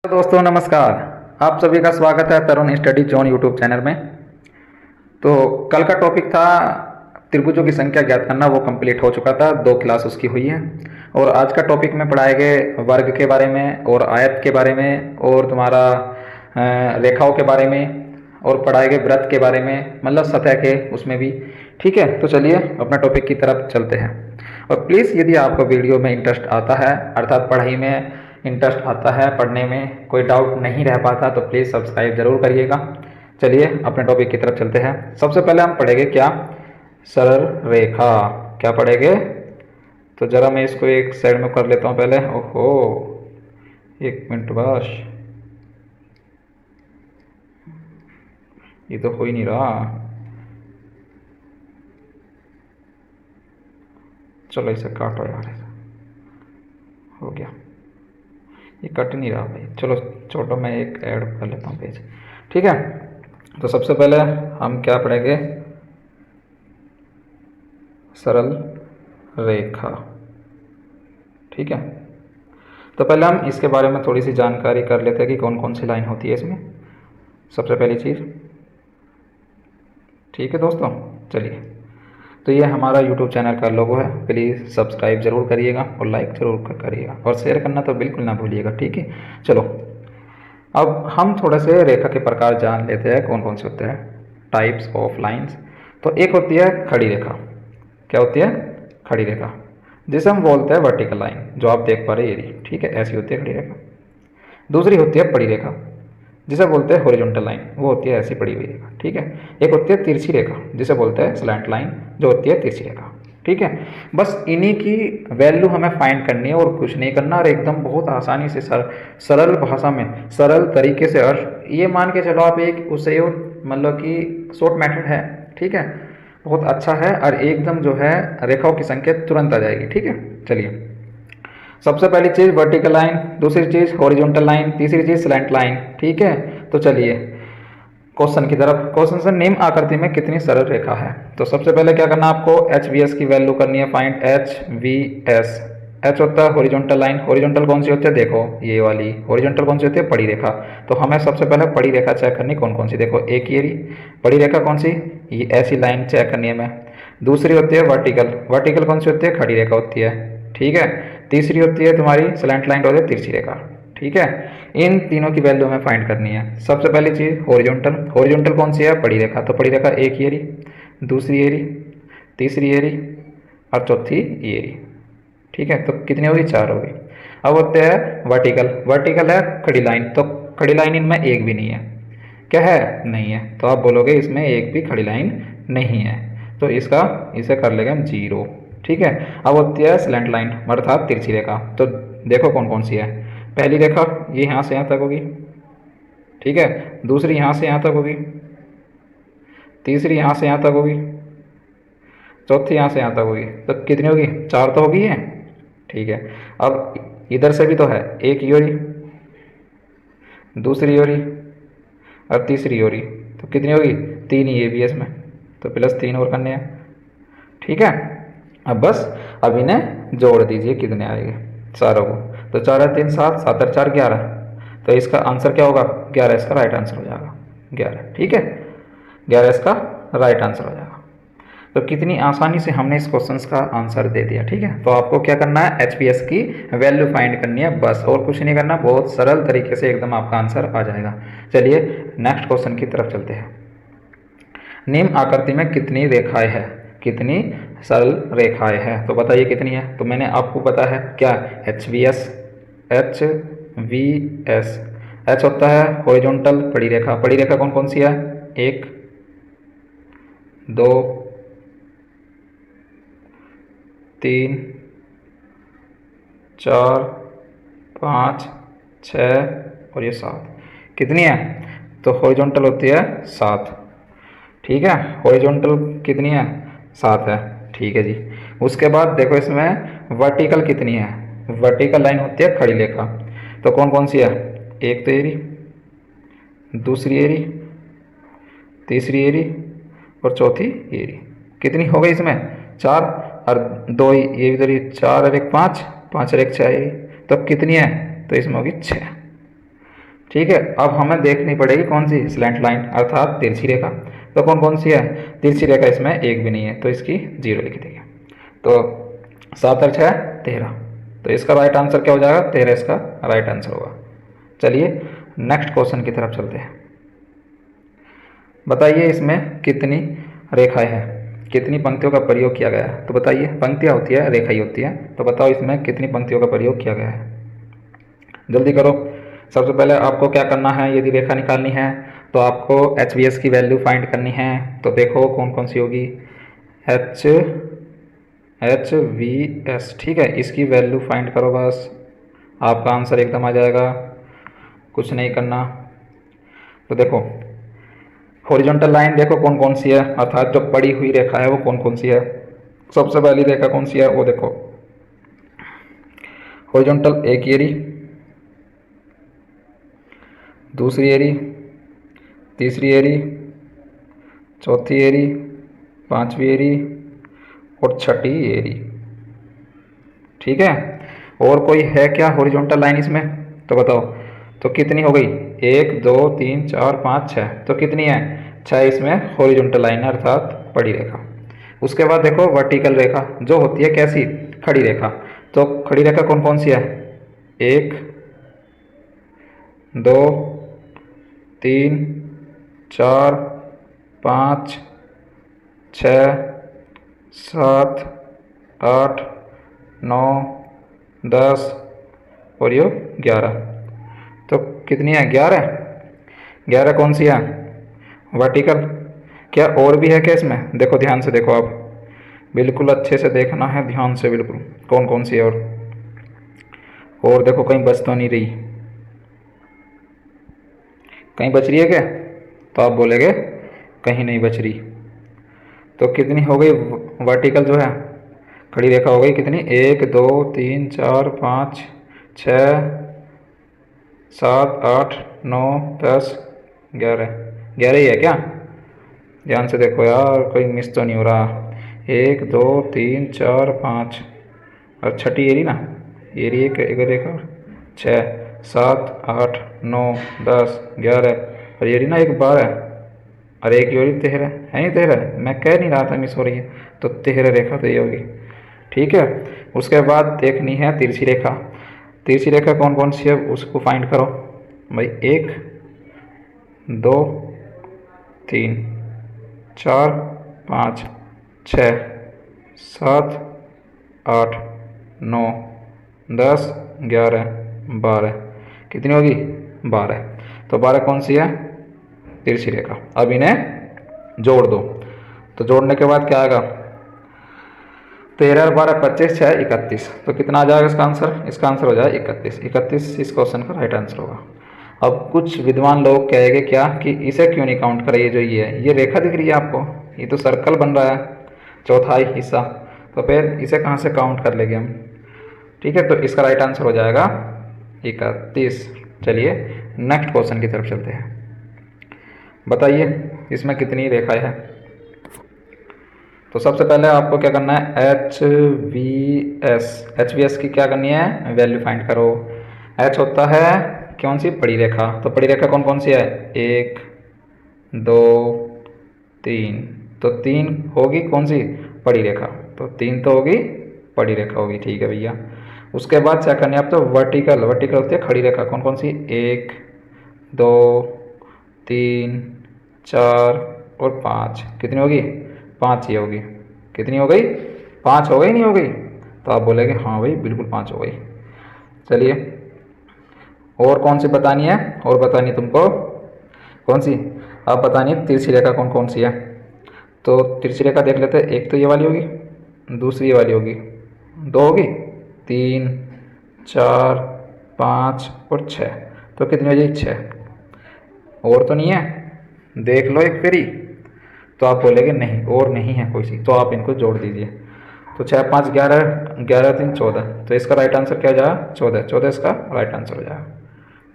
दोस्तों नमस्कार। आप सभी का स्वागत है तरुण स्टडी जोन यूट्यूब चैनल में। तो कल का टॉपिक था त्रिभुजों की संख्या ज्ञात करना, वो कंप्लीट हो चुका था, 2 क्लास उसकी हुई है। और आज का टॉपिक में पढ़ाए गए वर्ग के बारे में और आयत के बारे में और तुम्हारा रेखाओं के बारे में और पढ़ाए गए वृत्त के बारे में, मतलब सतह के उसमें भी। ठीक है, तो चलिए अपना टॉपिक की तरफ चलते हैं। और प्लीज़ यदि आपको वीडियो में इंटरेस्ट आता है, अर्थात पढ़ाई में इंटरेस्ट आता है, पढ़ने में कोई डाउट नहीं रह पाता, तो प्लीज़ सब्सक्राइब जरूर करिएगा। चलिए अपने टॉपिक की तरफ चलते हैं। सबसे पहले हम पढ़ेंगे क्या, सरल रेखा। क्या पढ़ेंगे? तो ज़रा मैं इसको एक साइड में कर लेता हूँ पहले। ओहो, एक मिनट बस, ये तो हो ही नहीं रहा। चलो इसे काटो यार, हो गया, ये कट नहीं रहा भाई। चलो छोटो, मैं एक ऐड कर लेता हूँ पेज। ठीक है, तो सबसे पहले हम क्या पढ़ेंगे, सरल रेखा। ठीक है, तो पहले हम इसके बारे में थोड़ी सी जानकारी कर लेते हैं कि कौन कौन सी लाइन होती है इसमें, सबसे पहली चीज़। ठीक है दोस्तों, चलिए। तो ये हमारा यूट्यूब चैनल का लोगो है, प्लीज़ सब्सक्राइब जरूर करिएगा और लाइक जरूर करिएगा और शेयर करना तो बिल्कुल ना भूलिएगा। ठीक है, चलो अब हम थोड़े से रेखा के प्रकार जान लेते हैं, कौन कौन से होते हैं, टाइप्स ऑफ लाइंस। तो एक होती है खड़ी रेखा। क्या होती है? खड़ी रेखा, जिसे हम बोलते हैं वर्टिकल लाइन, जो आप देख पा रहे हैं ये। ठीक है, ऐसी होती है खड़ी रेखा। दूसरी होती है पड़ी रेखा, जिसे बोलते हैं हॉरिजॉन्टल लाइन, वो होती है ऐसी पड़ी हुई रेखा। ठीक है, एक होती है तिरछी रेखा, जिसे बोलते हैं स्लैंट लाइन, जो होती है तिरछी रेखा। ठीक है, बस इन्हीं की वैल्यू हमें फाइंड करनी है और कुछ नहीं करना, और एकदम बहुत आसानी से सरल भाषा में, सरल तरीके से। और ये मान के चलो आप, एक उसे मतलब कि शॉर्ट मेथड है। ठीक है, बहुत अच्छा है, और एकदम जो है रेखाओं की संख्या तुरंत आ जाएगी। ठीक है, चलिए। सबसे पहली चीज़ वर्टिकल लाइन, दूसरी चीज़ हॉरिजॉन्टल लाइन, तीसरी चीज़ स्लैंट लाइन। ठीक है, तो चलिए क्वेश्चन की तरफ। क्वेश्चन से निम्न आकृति में कितनी सरल रेखा है? तो सबसे पहले क्या करना, आपको एच वी एस की वैल्यू करनी है, find H V S. H होता है हॉरिजॉन्टल लाइन। हॉरिजॉन्टल कौन सी होती है? देखो ये वाली हॉरिजॉन्टल कौन सी होती है? पड़ी रेखा। तो हमें सबसे पहले पड़ी रेखा चेक करनी, कौन कौन सी, देखो एक ये पड़ी रेखा कौन सी, ये ऐसी लाइन चेक करनी है हमें। दूसरी होती है वर्टिकल, वर्टिकल कौन सी होती है? खड़ी रेखा होती है। ठीक है, तीसरी होती है तुम्हारी स्लैंट लाइन, होती है तिरछी रेखा। ठीक है, इन तीनों की वैल्यू हमें फाइंड करनी है। सबसे पहली चीज़ हॉरिजॉन्टल, हॉरिजॉन्टल कौन सी है? पड़ी रेखा। तो पड़ी रेखा एक ये रही, दूसरी ये रही, तीसरी ये रही और चौथी ये रही। ठीक है, तो कितनी होगी? 4 होगी। अब होते हैं वर्टिकल, वर्टिकल है खड़ी लाइन, तो खड़ी लाइन इनमें एक भी नहीं है। क्या है? नहीं है। तो आप बोलोगे इसमें एक भी खड़ी लाइन नहीं है, तो इसे कर लेंगे हम 0। ठीक है, अब होती है स्लैंट लाइन, अर्थात तिरछी रेखा। तो देखो कौन कौन सी है। पहली रेखा ये यहाँ से यहाँ तक होगी। ठीक है, दूसरी यहाँ से यहाँ तक होगी, तीसरी यहाँ से यहाँ तक होगी, चौथी यहाँ से यहाँ तक होगी। तो कितनी होगी? 4 तो होगी है। ठीक है, अब इधर से भी तो है, एक योरी, दूसरी योरी और तीसरी योरी। तो कितनी होगी? 3 ही ये भी है इसमें, तो +3 और करने हैं। ठीक है, अब बस अब इन्हें जोड़ दीजिए, कितने आएंगे चारों को। तो 4 3 7, 7 4 11। तो इसका आंसर क्या होगा? 11 इसका राइट आंसर हो जाएगा, 11। ठीक है, 11 इसका राइट आंसर हो जाएगा। तो कितनी आसानी से हमने इस क्वेश्चन का आंसर दे दिया। ठीक है, तो आपको क्या करना है, एच पी एस की वैल्यू फाइंड करनी है बस, और कुछ नहीं करना, बहुत सरल तरीके से एकदम आपका आंसर आ जाएगा। चलिए नेक्स्ट क्वेश्चन की तरफ चलते हैं। निम्न आकृति में कितनी रेखाएं हैं, कितनी सरल रेखाएं हैं? तो बताइए कितनी है। तो मैंने आपको पता है क्या, H V S, H V S. H होता है हॉरिजॉन्टल पड़ी रेखा, पड़ी रेखा कौन कौन सी है? 1 2 3 4 5 6 और ये 7। कितनी है? तो हॉरिजॉन्टल होती है 7। ठीक है, हॉरिजॉन्टल कितनी है? 7 है। ठीक है जी। उसके बाद देखो इसमें वर्टिकल कितनी है? वर्टिकल लाइन होती है खड़ी रेखा। तो कौन कौन सी है? एक तो ये रही, दूसरी ये रही, तीसरी ये रही और चौथी ये रही। कितनी हो गई इसमें? 4 और 2 ये भी रही, 4 और 1 5, 5 और 1 6 ये। तो कितनी है? तो इसमें होगी 6। ठीक है, अब हमें देखनी पड़ेगी कौन सी स्लैंट लाइन अर्थात तिरछी रेखा। तो कौन कौन सी है तिरछी रेखा, इसमें एक भी नहीं है तो इसकी 0 लिख देंगे। तो 7 और 6 13, तो इसका राइट आंसर क्या हो जाएगा 13 इसका राइट आंसर होगा। चलिए नेक्स्ट क्वेश्चन की तरफ चलते हैं। बताइए इसमें कितनी रेखाएं हैं, कितनी पंक्तियों का प्रयोग किया गया है। तो बताइए पंक्तियाँ होती है रेखा ही होती है, तो बताओ इसमें कितनी पंक्तियों का प्रयोग किया गया है। जल्दी करो। सबसे पहले आपको क्या करना है, यदि रेखा निकालनी है तो आपको HVS की वैल्यू फाइंड करनी है। तो देखो कौन कौन सी होगी, HVS, ठीक है, इसकी वैल्यू फाइंड करो, बस आपका आंसर एकदम आ जाएगा, कुछ नहीं करना। तो देखो हॉरिजॉन्टल लाइन देखो कौन कौन सी है, अर्थात जो पड़ी हुई रेखा है वो कौन कौन सी है। सबसे पहली रेखा कौन सी है वो देखो, हॉरिजॉन्टल एक एरी, दूसरी एरी, तीसरी एरी, चौथी एरी, पांचवी एरी और छठी एरी। ठीक है, और कोई है क्या हॉरिजॉन्टल लाइन इसमें, तो बताओ। तो कितनी हो गई, 1 2 3 4 5 6, तो कितनी है 6 इसमें हॉरिजॉन्टल लाइन अर्थात पड़ी रेखा। उसके बाद देखो वर्टिकल रेखा जो होती है कैसी, खड़ी रेखा। तो खड़ी रेखा कौन कौन सी है, 1 2 3 4 5 6 7 8 9 10 और ये 11। तो कितनी है 11, 11 कौन सी है वर्टिकल। क्या और भी है क्या इसमें, देखो ध्यान से देखो आप, बिल्कुल अच्छे से देखना है ध्यान से बिल्कुल, कौन कौन सी है और देखो कहीं बच तो नहीं रही, कहीं बच रही है क्या, तो आप बोलेंगे कहीं नहीं बच रही। तो कितनी हो गई वर्टिकल जो है खड़ी रेखा हो गई कितनी, 1 2 3 4 5 6 7 8 9 10 11, 11 ही है क्या, ध्यान से देखो यार कोई मिस तो नहीं हो रहा। 1 2 3 4 5 और छठी एरी ना, एरी एक रेखा 6 7 8 9 10 11 और एरी ना एक 12 और एक योरी 13 है नहीं, 13 मैं कह नहीं रहा था मिस हो रही है, तो 13 रेखा तो ये होगी। ठीक है, उसके बाद देखनी है तिरछी रेखा। तिरछी रेखा कौन कौन सी है उसको फाइंड करो भाई, 1 2 3 4 5 6 7 8 9 10 11 12, कितनी होगी 12। तो 12 कौन सी है तिरछी रेखा। अब इन्हें जोड़ दो, तो जोड़ने के बाद क्या आएगा, 13 और 12 25 6 31, तो कितना आ जाएगा इसका आंसर, इसका आंसर हो जाएगा 31। 31 इस क्वेश्चन का राइट आंसर होगा। अब कुछ विद्वान लोग कहेंगे क्या कि इसे क्यों नहीं काउंट करें, ये जो ये रेखा दिख रही है आपको, ये तो सर्कल बन रहा है चौथाई हिस्सा, तो फिर इसे कहाँ से काउंट कर लेंगे हम। ठीक है, तो इसका राइट आंसर हो जाएगा 31। चलिए नेक्स्ट क्वेश्चन की तरफ चलते हैं। बताइए इसमें कितनी रेखाएं हैं। तो सबसे पहले आपको क्या करना है, HVS की क्या करनी है वैल्यू फाइंड करो। H होता है कौन सी बड़ी रेखा, तो बड़ी रेखा कौन कौन सी है, 1 2 3, तो 3 होगी कौन सी बड़ी रेखा, तो 3 तो होगी बड़ी रेखा होगी। ठीक है भैया, उसके बाद क्या करनी है आप, तो वर्टिकल होती है खड़ी रेखा कौन कौन सी, 1 2 3 4 और 5, कितनी होगी 5 ही होगी। कितनी हो गई 5 हो गई नहीं हो गई, तो आप बोलेंगे हाँ भाई बिल्कुल 5 हो गई। चलिए और कौन सी बतानी है, और बतानी है तुमको कौन सी, आप बतानी है तिरछी रेखा कौन कौन सी है। तो तिरछी रेखा देख लेते हैं, एक तो ये वाली होगी, दूसरी ये वाली होगी, 2 होगी, 3 4 5 और 6, तो कितनी हो जाएगी 6। और तो नहीं है, देख लो एक फेरी, तो आप बोलेंगे नहीं और नहीं है कोई सी, तो आप इनको जोड़ दीजिए। तो 6 5 11 11 3 14, तो इसका राइट आंसर क्या हो जाएगा 14, 14 इसका राइट आंसर हो जाएगा।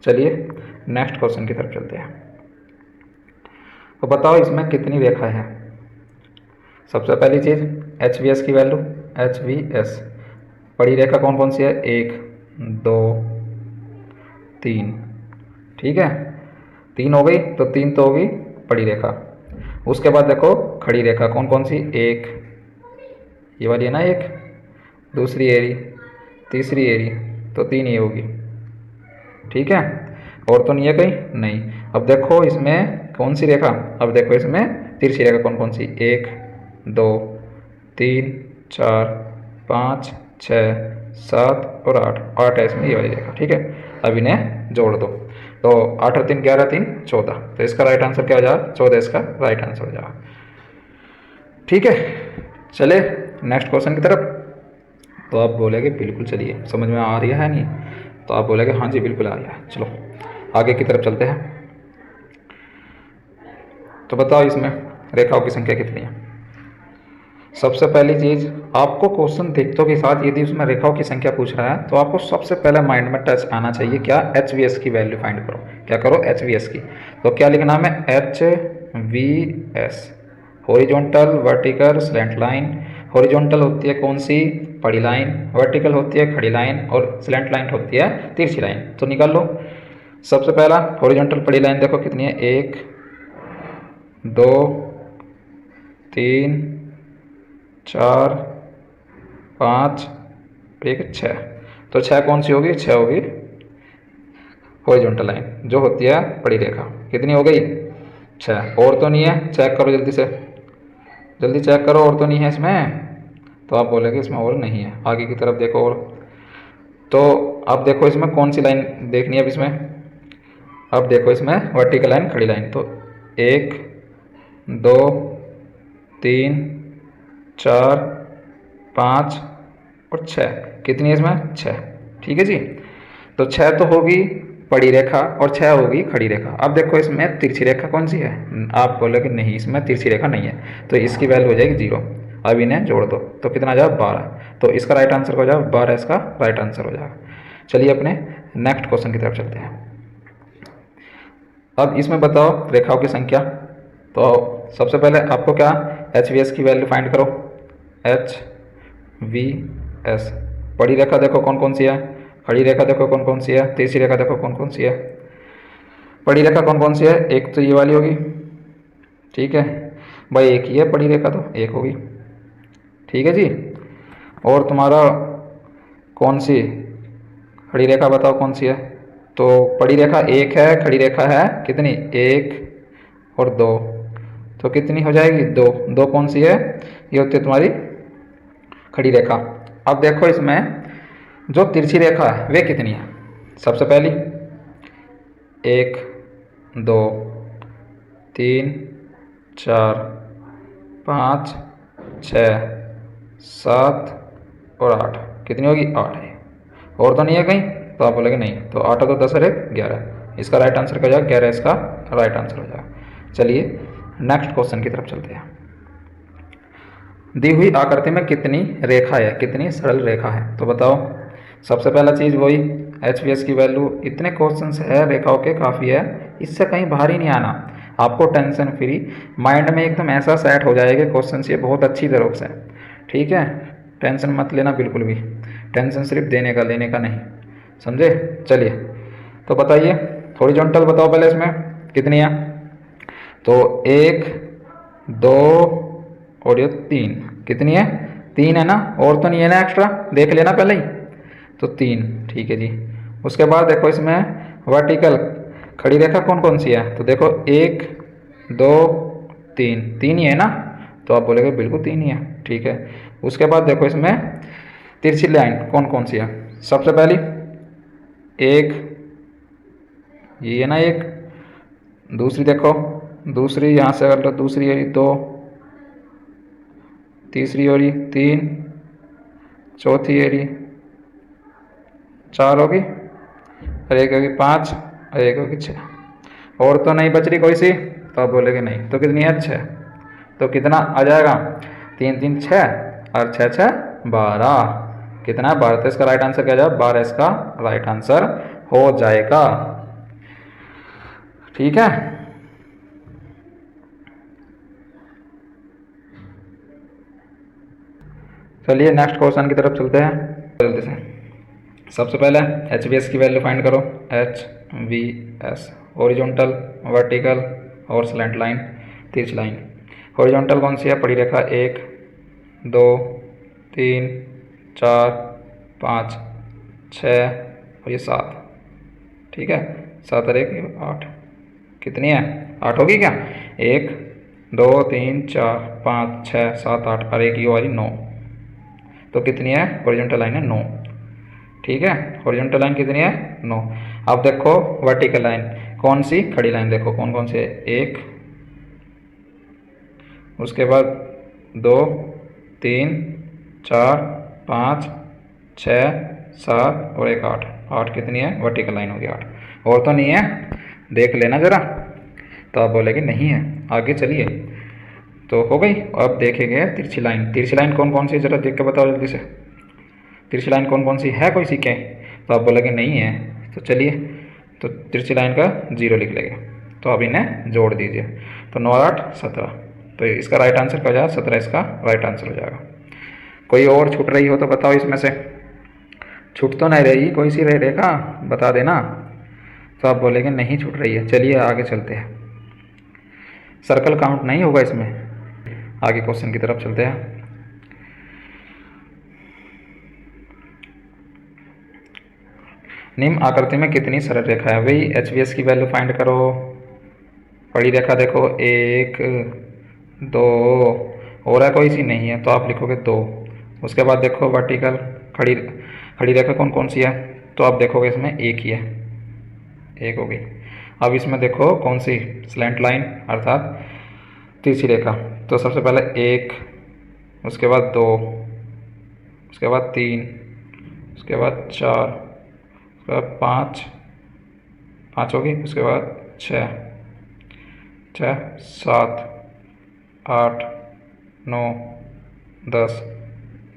चलिए नेक्स्ट क्वेश्चन की तरफ चलते हैं। तो बताओ इसमें कितनी रेखा है। सबसे पहली चीज़ HVS की वैल्यू, HVS बड़ी रेखा कौन कौन सी है, 1 2 3 ठीक है, 3 हो गई, तो 3 तो होगी बड़ी रेखा। उसके बाद देखो खड़ी रेखा कौन कौन सी, एक ये वाली है ना, एक दूसरी एरी, तीसरी एरी, तो 3 ये होगी। ठीक है, और तो नहीं है कहीं, नहीं। अब देखो इसमें कौन सी रेखा, अब देखो इसमें तिरछी रेखा कौन कौन सी, 1 2 3 4 5 6 7 और 8, 8 है इसमें ये वाली रेखा। ठीक है, अब इन्हें जोड़ दो, तो 8 और 3 11, 3 14, तो इसका राइट आंसर क्या हो जाएगा, 14 इसका राइट आंसर हो जाएगा। ठीक है, चले नेक्स्ट क्वेश्चन की तरफ। तो आप बोलेगे बिल्कुल, चलिए समझ में आ रही है नहीं, तो आप बोलेगे हाँ जी बिल्कुल आ रही है। चलो आगे की तरफ चलते हैं। तो बताओ इसमें रेखाओं की संख्या कितनी है। सबसे पहली चीज़, आपको क्वेश्चन देखतों के साथ यदि उसमें रेखाओं की संख्या पूछ रहा है तो आपको सबसे पहले माइंड में टच आना चाहिए क्या, एच वी एस की वैल्यू फाइंड करो। क्या करो, एच वी एस की। तो क्या लिखना है, H V S, horizontal vertical slant line. Horizontal होती है कौन सी, बड़ी लाइन, वर्टिकल होती है खड़ी लाइन, और स्लैंट लाइन होती है तिरछी लाइन। तो निकाल लो। सबसे पहला हॉरिजॉन्टल बड़ी लाइन देखो कितनी है, 1 2 3 4 5 1 6, तो 6 कौन सी होगी, 6 होगी हॉरिजॉन्टल लाइन जो होती है बड़ी रेखा। कितनी हो गई, 6। और तो नहीं है, चेक करो जल्दी से, जल्दी चेक करो, और तो नहीं है इसमें। तो आप बोलेंगे इसमें और नहीं है, आगे की तरफ देखो। और तो अब देखो इसमें कौन सी लाइन देखनी है, अब इसमें अब देखो इसमें वर्टिकल लाइन खड़ी लाइन, तो 1 2 3 4 5 और 6, कितनी है इसमें, 6। ठीक है जी, तो 6 तो होगी बड़ी रेखा और 6 होगी खड़ी रेखा। अब देखो इसमें तिरछी रेखा कौन सी है, आप बोलोगे नहीं इसमें तिरछी रेखा नहीं है, तो इसकी वैल्यू हो जाएगी 0। अब इन्हें जोड़ दो तो कितना आ जाएगा, 12। तो इसका राइट आंसर हो जाएगा 12, इसका राइट आंसर हो जाएगा। चलिए अपने नेक्स्ट क्वेश्चन की तरफ चलते हैं। अब इसमें बताओ रेखाओं की संख्या। तो सबसे पहले आपको क्या, एच वी एस की वैल्यू फाइंड करो, एच वी एस। बड़ी रेखा देखो कौन कौन सी है, खड़ी रेखा देखो कौन कौन सी है, तीसरी रेखा देखो कौन कौन सी है। बड़ी रेखा कौन कौन सी है, एक तो ये वाली होगी। ठीक है भाई, एक ही है बड़ी रेखा, तो एक होगी। ठीक है जी, और तुम्हारा कौन सी खड़ी रेखा बताओ कौन सी है। तो बड़ी रेखा एक है, खड़ी रेखा है कितनी, 1 और 2, तो कितनी हो जाएगी, 2। 2 कौन सी है, ये होती है तुम्हारी खड़ी रेखा। अब देखो इसमें जो तिरछी रेखा है वे कितनी है। सबसे पहली 1 2 3 4 5 6 7 और 8, कितनी होगी, 8 है। और तो नहीं है कहीं, तो आप बोलेंगे नहीं, तो 8 तो 10 है 11, इसका राइट आंसर क्या हो जाएगा, 11 इसका राइट आंसर हो जाएगा। चलिए नेक्स्ट क्वेश्चन की तरफ चलते हैं। दी हुई आकृति में कितनी रेखा है, कितनी सरल रेखा है। तो बताओ, सबसे पहला चीज़ वही एच वी एस की वैल्यू। इतने क्वेश्चंस है रेखाओं के, काफ़ी है, इससे कहीं बाहर ही नहीं आना। आपको टेंशन फ्री माइंड में एकदम ऐसा सेट हो जाएगा क्वेश्चन ये बहुत अच्छी तरह से। ठीक है, टेंशन मत लेना बिल्कुल भी, टेंशन सिर्फ देने का लेने का नहीं, समझे। चलिए तो बताइए, हॉरिजॉन्टल बताओ पहले इसमें कितनी है। तो 1 2 और ये 3, कितनी है, 3 है ना, और तो नहीं है ना एक्स्ट्रा, देख लेना पहले ही, तो 3। ठीक है जी, उसके बाद देखो इसमें वर्टिकल खड़ी रेखा कौन कौन सी है। तो देखो 1 2 3, 3 ही है ना, तो आप बोलेगे बिल्कुल 3 ही है। ठीक है, उसके बाद देखो इसमें तिरछी लाइन कौन कौन सी है। सबसे पहली 1, ये है ना 1, दूसरी देखो, दूसरी यहाँ से अगर दूसरी है 2, तीसरी हो रही 3, चौथी है रही 4 होगी, और एक होगी 5, और एक होगी 6, और तो नहीं बच रही कोई सी, तो आप बोलेगे नहीं, तो कितनी है, 6। तो कितना आ जाएगा, 3 3 6 और 6 6 12, कितना है 12। तो इसका राइट आंसर क्या जाएगा, 12 इसका राइट आंसर हो जाएगा। ठीक है, चलिए नेक्स्ट क्वेश्चन की तरफ चलते हैं जल्दी से। सबसे पहले एच वी एस की वैल्यू फाइंड करो। H V S horizontal, vertical और स्लैंट लाइन, तिरछी लाइन। हॉरिजॉन्टल कौन सी है? पड़ी रेखा 1 2 3 4 5 6 और ये 7। ठीक है, 7 और 1 8। कितनी है? 8 होगी क्या? 1 2 3 4 5 6 7 8 और एक ये वाली 9। तो कितनी है? हॉरिजॉन्टल लाइन है 9। ठीक है, हॉरिजॉन्टल लाइन कितनी है? 9। अब देखो वर्टिकल लाइन कौन सी? खड़ी लाइन देखो कौन कौन से? 1, उसके बाद 2 3 4 5 6 7 और एक 8। 8 कितनी है? वर्टिकल लाइन होगी 8। और तो नहीं है? देख लेना ज़रा। तो आप बोलेगे नहीं है। आगे चलिए, तो हो गई। अब देखेंगे तिरछी लाइन। तिरछी लाइन कौन कौन सी? ज़रा देख के बताओ जल्दी से। तिरछी लाइन कौन कौन सी है? कोई सीखे? तो आप बोलेगे नहीं है। तो चलिए, तो तिरछी लाइन का 0 लिख लेंगे। तो अब इन्हें जोड़ दीजिए। तो 9 8 17। तो इसका राइट आंसर क्या हो जाएगा? 17 इसका राइट आंसर हो जाएगा। कोई और छूट रही हो तो बताओ इसमें से। छूट तो नहीं रही, कोई सी रह रेखा बता देना। तो आप बोलेंगे नहीं छूट रही है। चलिए आगे चलते हैं। सर्कल काउंट नहीं होगा इसमें। आगे क्वेश्चन की तरफ चलते हैं। निम्न आकृति में कितनी सरल रेखा है? वही एच वी एस की वैल्यू फाइंड करो। बड़ी रेखा देखो 1 2 और है कोई सी? नहीं है, तो आप लिखोगे 2। उसके बाद देखो वर्टिकल खड़ी खड़ी रेखा कौन कौन सी है? तो आप देखोगे इसमें एक ही है, एक हो गई। अब इसमें देखो कौन सी? स्लैंट लाइन अर्थात तिरछी रेखा। तो सबसे पहले 1, उसके बाद 2, उसके बाद 3, उसके बाद 4, उसके बाद 5 5 होगी, उसके बाद 6 6 7 8 9 10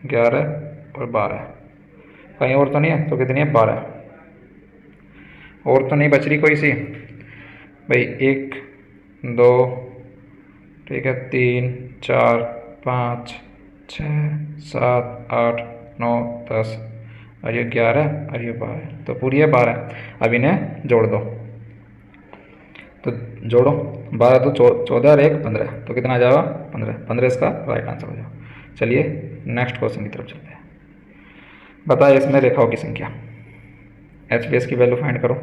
11 और 12। कहीं और तो नहीं है? तो कितनी है? 12। और तो नहीं बच रही कोई सी भाई? 1 2, ठीक है, 3 4 5 6 7 8 9 10 और ये 11 और ये 12। तो पूरी है 12। अब इन्हें जोड़ दो। तो जोड़ो 12 तो 14 और 1 15। तो कितना आ जाएगा? 15। 15 इसका राइट आंसर हो जाएगा। चलिए नेक्स्ट क्वेश्चन की तरफ चलते हैं। बताइए इसमें रेखाओं की संख्या। एच बी एस की वैल्यू फाइंड करो।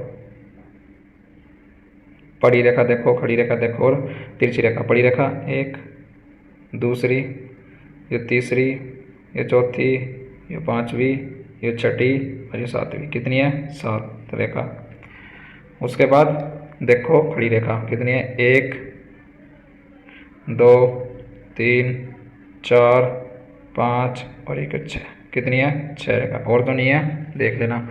पड़ी रेखा देखो, खड़ी रेखा देखो और तिरछी रेखा। पड़ी रेखा 1, दूसरी, ये तीसरी, ये चौथी, ये 5वीं, ये 6ठी और ये 7वीं। कितनी है? 7 रेखा। उसके बाद देखो खड़ी रेखा कितनी है? 1 2 3 4 5 और एक 6। कितनी है? 6 रेखा। और तो नहीं है? देख लेना।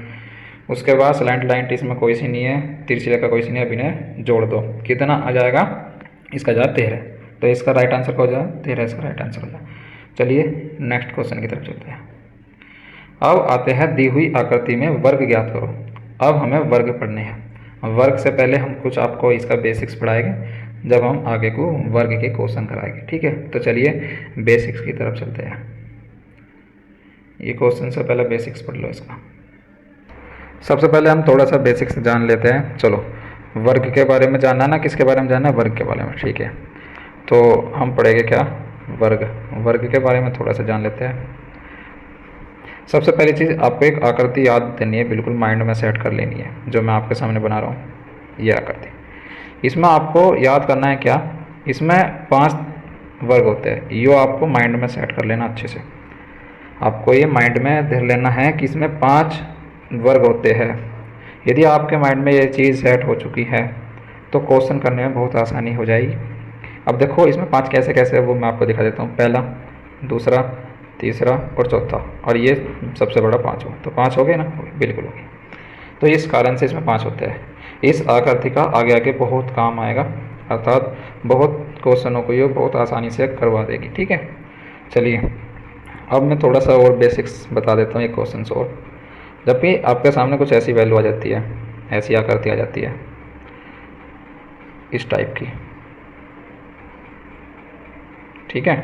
उसके बाद स्लैंट लाइन इसमें कोई सी नहीं है, तिरछी रेखा कोई सी नहीं है। अब इन्हें जोड़ दो। कितना आ जाएगा? इसका जाएगा 13। तो इसका राइट आंसर क्या हो जाएगा? 13 इसका राइट आंसर हो जाएगा। चलिए नेक्स्ट क्वेश्चन की तरफ चलते हैं। अब आते हैं दी हुई आकृति में वर्ग ज्ञात करो। अब हमें वर्ग पढ़ने हैं। वर्ग से पहले हम कुछ आपको इसका बेसिक्स पढ़ाएंगे, जब हम आगे को वर्ग के क्वेश्चन कराएंगे। ठीक है, तो चलिए बेसिक्स की तरफ चलते हैं। ये क्वेश्चन से पहले बेसिक्स पढ़ लो इसका। सबसे पहले हम थोड़ा सा बेसिक्स जान लेते हैं। चलो, वर्ग के बारे में जानना ना, किसके बारे में जानना? वर्ग के बारे में। ठीक है, तो हम पढ़ेंगे क्या? वर्ग। वर्ग के बारे में थोड़ा सा जान लेते हैं। सबसे पहली चीज़, आपको एक आकृति याद देनी है, बिल्कुल माइंड में सेट कर लेनी है। जो मैं आपके सामने बना रहा हूँ ये आकृति, इसमें आपको याद करना है क्या? इसमें 5 वर्ग होते हैं। ये आपको माइंड में सेट कर लेना अच्छे से। आपको ये माइंड में धर लेना है कि इसमें 5 वर्ग होते हैं। यदि आपके माइंड में ये चीज़ सेट हो चुकी है तो क्वेश्चन करने में बहुत आसानी हो जाएगी। अब देखो इसमें 5 कैसे कैसे है वो मैं आपको दिखा देता हूँ। पहला, दूसरा, तीसरा और चौथा, और ये सबसे बड़ा 5 हो। तो 5 हो गए ना? बिल्कुल हो गए। तो इस कारण से इसमें 5 होते हैं। इस आकृति का आगे आगे बहुत काम आएगा, अर्थात बहुत क्वेश्चनों को ये बहुत आसानी से करवा देगी। ठीक है, चलिए अब मैं थोड़ा सा और बेसिक्स बता देता हूँ एक क्वेश्चन और। जब भी आपके सामने कुछ ऐसी वैल्यू आ जाती है, ऐसी आकृति आ जाती है इस टाइप की, ठीक है,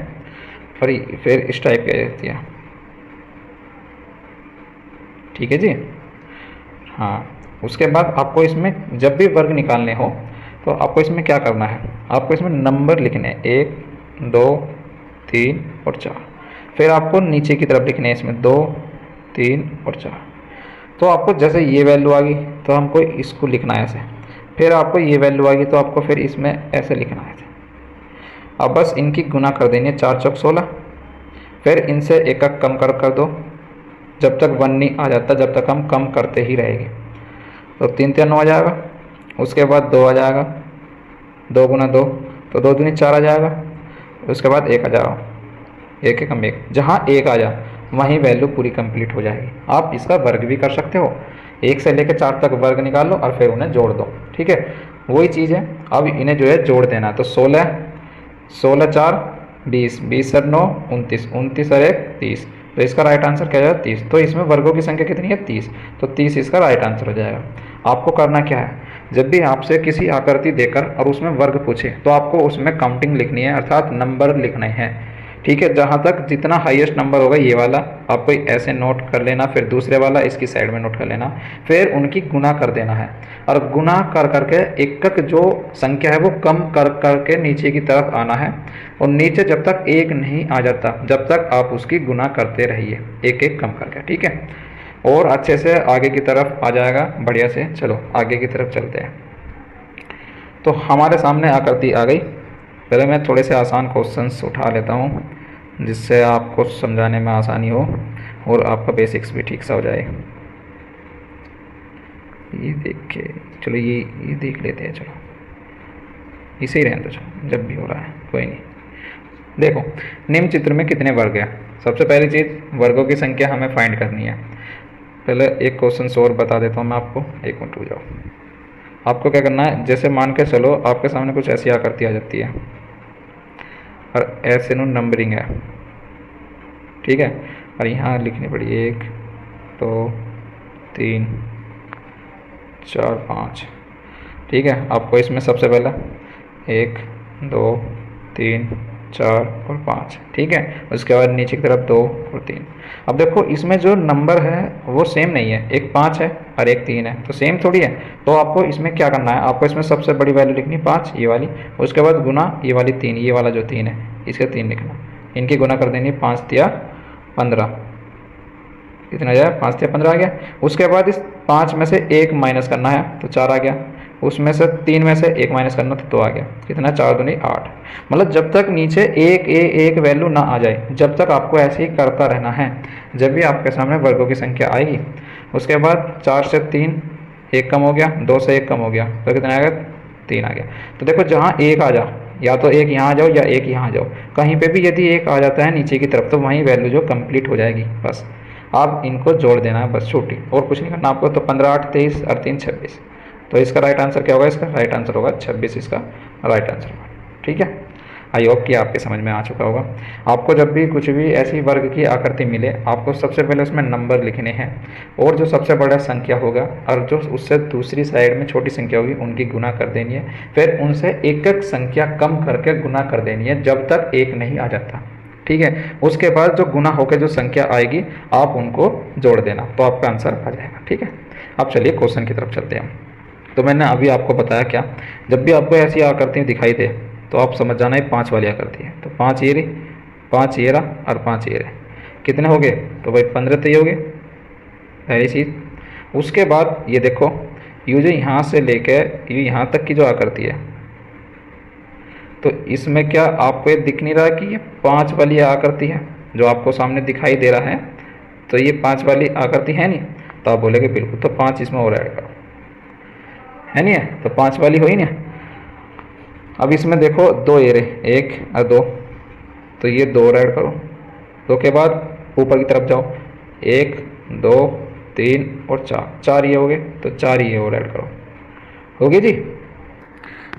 फिर इस टाइप की आ जाती है। ठीक है जी, हाँ, उसके बाद आपको इसमें जब भी वर्ग निकालने हो तो आपको इसमें क्या करना है, आपको इसमें नंबर लिखने हैं 1 2 3 और 4। फिर आपको नीचे की तरफ लिखने हैं इसमें 2 3 और 4। तो आपको जैसे ये वैल्यू आ गई तो हमको इसको लिखना है ऐसे, फिर आपको ये वैल्यू आ गई तो आपको फिर इसमें ऐसे लिखना है। अब बस इनकी गुना कर देनी है, 4 चौक 16। फिर इनसे एक एक कम कर दो जब तक 1 नहीं आ जाता, जब तक हम कम करते ही रहेंगे। तो 3 3 9 आ जाएगा, उसके बाद 2 आ जाएगा, 2 गुना 2 तो 2 दूनी 4 आ जाएगा, उसके बाद 1 आ जाएगा, 1 एकम 1, जहाँ 1 आ जाए वहीं वैल्यू पूरी कंप्लीट हो जाएगी। आप इसका वर्ग भी कर सकते हो, 1 से लेकर 4 तक वर्ग निकाल लो और फिर उन्हें जोड़ दो, ठीक है, वही चीज़ है। अब इन्हें जो है जोड़ देना, तो 16 16 4 20, 20 और 9 29, 29 और 1 30, तो इसका राइट आंसर क्या जाएगा 30। तो इसमें वर्गों की संख्या कितनी है 30, तो 30 इसका राइट आंसर हो जाएगा। आपको करना क्या है, जब भी आपसे किसी आकृति देकर और उसमें वर्ग पूछे तो आपको उसमें काउंटिंग लिखनी है, अर्थात नंबर लिखने हैं, ठीक है। जहाँ तक जितना हाईएस्ट नंबर होगा ये वाला आपको ऐसे नोट कर लेना, फिर दूसरे वाला इसकी साइड में नोट कर लेना, फिर उनकी गुना कर देना है, और गुना कर करके एक एक जो संख्या है वो कम कर करके नीचे की तरफ आना है, और नीचे जब तक 1 नहीं आ जाता जब तक आप उसकी गुना करते रहिए, एक एक कम करके, ठीक है, और अच्छे से आगे की तरफ आ जाएगा बढ़िया से। चलो आगे की तरफ चलते हैं। तो हमारे सामने आकृति आ गई। पहले मैं थोड़े से आसान क्वेश्चंस उठा लेता हूँ जिससे आपको समझाने में आसानी हो और आपका बेसिक्स भी ठीक सा हो जाए। ये देख के चलो, ये देख लेते हैं, चलो इसे ही रहने दो, चलो जब भी हो रहा है कोई नहीं। देखो निम्न चित्र में कितने वर्ग हैं। सबसे पहली चीज़ वर्गों की संख्या हमें फाइंड करनी है। पहले एक क्वेश्चन और बता देता हूँ मैं आपको, एक मिनट रुक जाओ। आपको क्या करना है, जैसे मान के चलो आपके सामने कुछ ऐसी आकृति आ जाती है और ऐसे नो नंबरिंग है, ठीक है, और यहाँ लिखनी पड़ी 1 2 3 4 5, ठीक है। आपको इसमें सबसे पहला 1 2 3 4 और 5, ठीक है, उसके बाद नीचे की तरफ 2 और 3। अब देखो इसमें जो नंबर है वो सेम नहीं है, एक 5 है और एक 3 है, तो सेम थोड़ी है। तो आपको इसमें क्या करना है, आपको इसमें सबसे बड़ी वैल्यू लिखनी 5 ये वाली, उसके बाद गुना ये वाली 3, ये वाला जो 3 है इसका 3 लिखना, इनकी गुना कर देनी 5 तिया 15, इतना जाए 5 तिया 15 आ गया। उसके बाद इस 5 में से 1 माइनस करना है तो 4 आ गया, उसमें से 3 में से 1 माइनस करना तो 2 आ गया, कितना 4 दूनी 8। मतलब जब तक नीचे एक वैल्यू ना आ जाए जब तक आपको ऐसे ही करता रहना है। जब भी आपके सामने वर्गों की संख्या आएगी, उसके बाद 4 से 3 1 कम हो गया, 2 से 1 कम हो गया, तो कितना आ गया 3 आ गया। तो देखो जहाँ 1 आ जा, या तो 1 यहाँ आ जाओ या 1 यहाँ आ जाओ, कहीं पे भी यदि 1 आ जाता है नीचे की तरफ तो वहीं वैल्यू जो कंप्लीट हो जाएगी। बस आप इनको जोड़ देना है, बस छोटी, और कुछ नहीं करना आपको। तो 15 8 23 और 3 26, तो इसका राइट आंसर क्या होगा, इसका राइट आंसर होगा 26, इसका राइट आंसर होगा, ठीक है। आई होप कि आपके समझ में आ चुका होगा। आपको जब भी कुछ भी ऐसी वर्ग की आकृति मिले आपको सबसे पहले उसमें नंबर लिखने हैं, और जो सबसे बड़ा संख्या होगा और जो उससे दूसरी साइड में छोटी संख्या होगी उनकी गुना कर देनी है, फिर उनसे एक एक संख्या कम करके गुना कर देनी है जब तक 1 नहीं आ जाता, ठीक है। उसके बाद जो गुना होकर जो संख्या आएगी आप उनको जोड़ देना, तो आपका आंसर आ जाएगा, ठीक है। अब चलिए क्वेश्चन की तरफ चलते हैं। तो मैंने अभी आपको बताया क्या, जब भी आपको ऐसी आकृति दिखाई दे तो आप समझ जाना है 5 वाली आकृति है। तो 5 ये रही, 5 ये रहा और 5 ये रहे, कितने हो गए, तो भाई 15 तो ये हो गए, पहली चीज़। उसके बाद ये देखो ये जो यहाँ से लेकर ये यहाँ तक की जो आकृति है, तो इसमें क्या आपको ये दिख नहीं रहा कि ये 5 वाली आकृति है जो आपको सामने दिखाई दे रहा है, तो ये 5 वाली आकृति है नहीं, तो आप बोलेंगे बिल्कुल, तो 5 इसमें और ऐड करो, है नहीं है, तो 5 वाली हो ही नहीं। अब इसमें देखो 2 ये रहे, 1 और 2, तो ये 2 और ऐड करो, 2 के बाद ऊपर की तरफ जाओ, 1 2 3 और 4, 4 ये हो गए, तो 4 ये और ऐड करो, हो गई जी,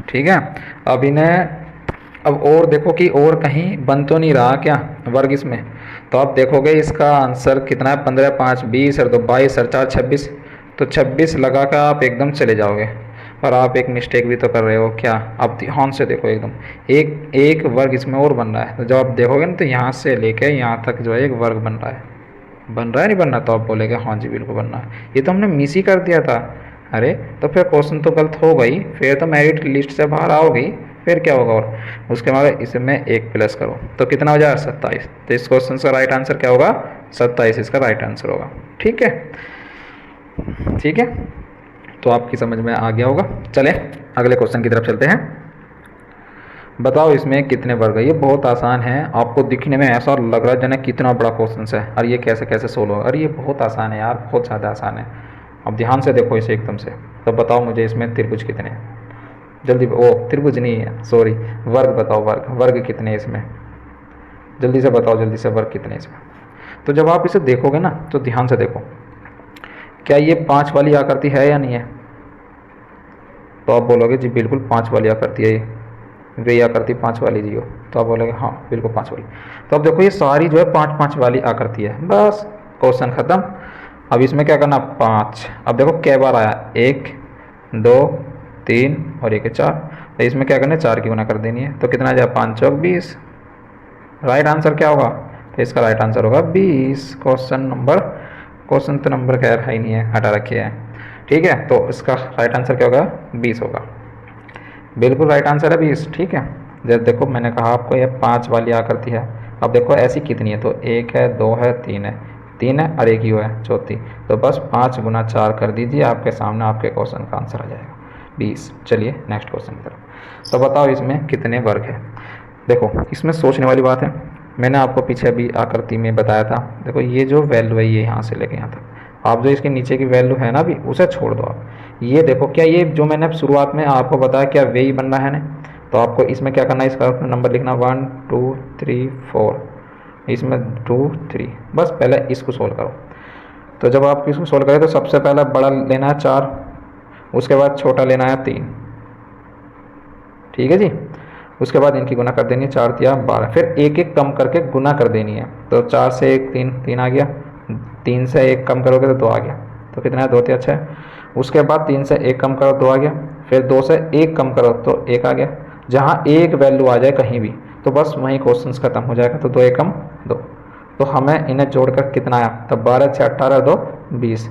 ठीक है। अब इन्हें अब और देखो कि और कहीं बन तो नहीं रहा क्या वर्ग इसमें, तो आप देखोगे इसका आंसर कितना है, 15 5 20 और 2 22 और 4 26, तो 26 लगा कर आप एकदम चले जाओगे। और आप एक मिस्टेक भी तो कर रहे हो क्या, आप ध्यान से देखो एकदम, एक वर्ग इसमें और बन रहा है, तो जब आप देखोगे ना तो यहाँ से लेके यहाँ तक जो है एक वर्ग बन रहा है, बन रहा है नहीं बनना? तो आप बोलेंगे हाँ जी बिल्कुल बनना है, ये तो हमने मिस ही कर दिया था। अरे तो फिर क्वेश्चन तो गलत हो गई, फिर तो मेरिट लिस्ट से बाहर आओगी, फिर क्या होगा? और उसके बाद इसमें एक प्लस करो तो कितना हो जाएगा? 27। तो इस क्वेश्चन का राइट आंसर क्या होगा? 27 इसका राइट आंसर होगा। ठीक है, ठीक है, तो आपकी समझ में आ गया होगा। चले अगले क्वेश्चन की तरफ चलते हैं। बताओ इसमें कितने वर्ग है? ये बहुत आसान है, आपको दिखने में ऐसा लग रहा है जैसे कितना बड़ा क्वेश्चन है, और ये कैसे कैसे सोल्व होगा? अरे ये बहुत आसान है यार, बहुत ज़्यादा आसान है। अब ध्यान से देखो इसे एकदम से। तो बताओ मुझे इसमें त्रिभुज कितने हैं? जल्दी, ओ त्रिभुज नहीं है, सॉरी, वर्ग बताओ, वर्ग वर्ग कितने हैं इसमें? जल्दी से बताओ, जल्दी से, वर्ग कितने हैं इसमें? तो जब आप इसे देखोगे ना तो ध्यान से देखो, क्या ये 5 वाली आकृति है या नहीं है? तो आप बोलोगे जी बिल्कुल 5 वाली आकृति है ये, वे आकृति 5 वाली जी हो। तो आप बोलोगे हाँ बिल्कुल 5 वाली। तो अब देखो ये सारी जो है 5-5 वाली आकृति है, बस क्वेश्चन खत्म। अब इसमें क्या करना? 5। अब देखो कै बार आया? 1 2 3 और 1 4। तो इसमें क्या करना है? 4 की गुना कर देनी है। तो कितना आ जाए? 5 चौक 20। राइट आंसर क्या होगा? तो इसका राइट आंसर होगा 20। क्वेश्चन तो नंबर खैर है ही नहीं है, हटा रखे हैं। ठीक है, तो इसका राइट आंसर क्या होगा? 20 होगा। बिल्कुल राइट आंसर है 20। ठीक है, जब देखो मैंने कहा आपको ये 5 वाली आकृति है। अब देखो ऐसी कितनी है? तो 1 है, 2 है, 3 है, 3 है और 1 ही है चौथी। तो बस 5 गुना 4 कर दीजिए, आपके सामने आपके क्वेश्चन का आंसर आ जाएगा 20। चलिए नेक्स्ट क्वेश्चन की तरफ। तो बताओ इसमें कितने वर्ग है? देखो इसमें सोचने वाली बात है, मैंने आपको पीछे अभी आकृति में बताया था। देखो ये जो वैल्यू है ये यहाँ से लेके यहाँ तक, आप जो इसके नीचे की वैल्यू है ना अभी उसे छोड़ दो आप। ये देखो क्या ये जो मैंने शुरुआत में आपको बताया क्या वे ही बनना है ना? तो आपको इसमें क्या करना है? इसका नंबर लिखना 1 2 3 4, इसमें 2 3, बस पहले इसको सोल्व करो। तो जब आप इसको सोल्व करें तो सबसे पहले बड़ा लेना है 4, उसके बाद छोटा लेना है 3। ठीक है जी, उसके बाद इनकी गुना कर देनी है, 4 या 12, फिर एक एक कम करके गुना कर देनी है। तो 4 से 1 3, 3 आ गया, 3 से 1 कम करोगे तो 2 आ गया, तो कितना है? 2 3 6। उसके बाद 3 से 1 कम करो 2 आ गया, फिर 2 से 1 कम करो तो 1 आ गया। जहाँ एक वैल्यू आ जाए कहीं भी तो बस वहीं क्वेश्चन खत्म हो जाएगा। तो 2 1 कम 2, तो हमें इन्हें जोड़कर कितना आया? तो 12 6 18 2 20।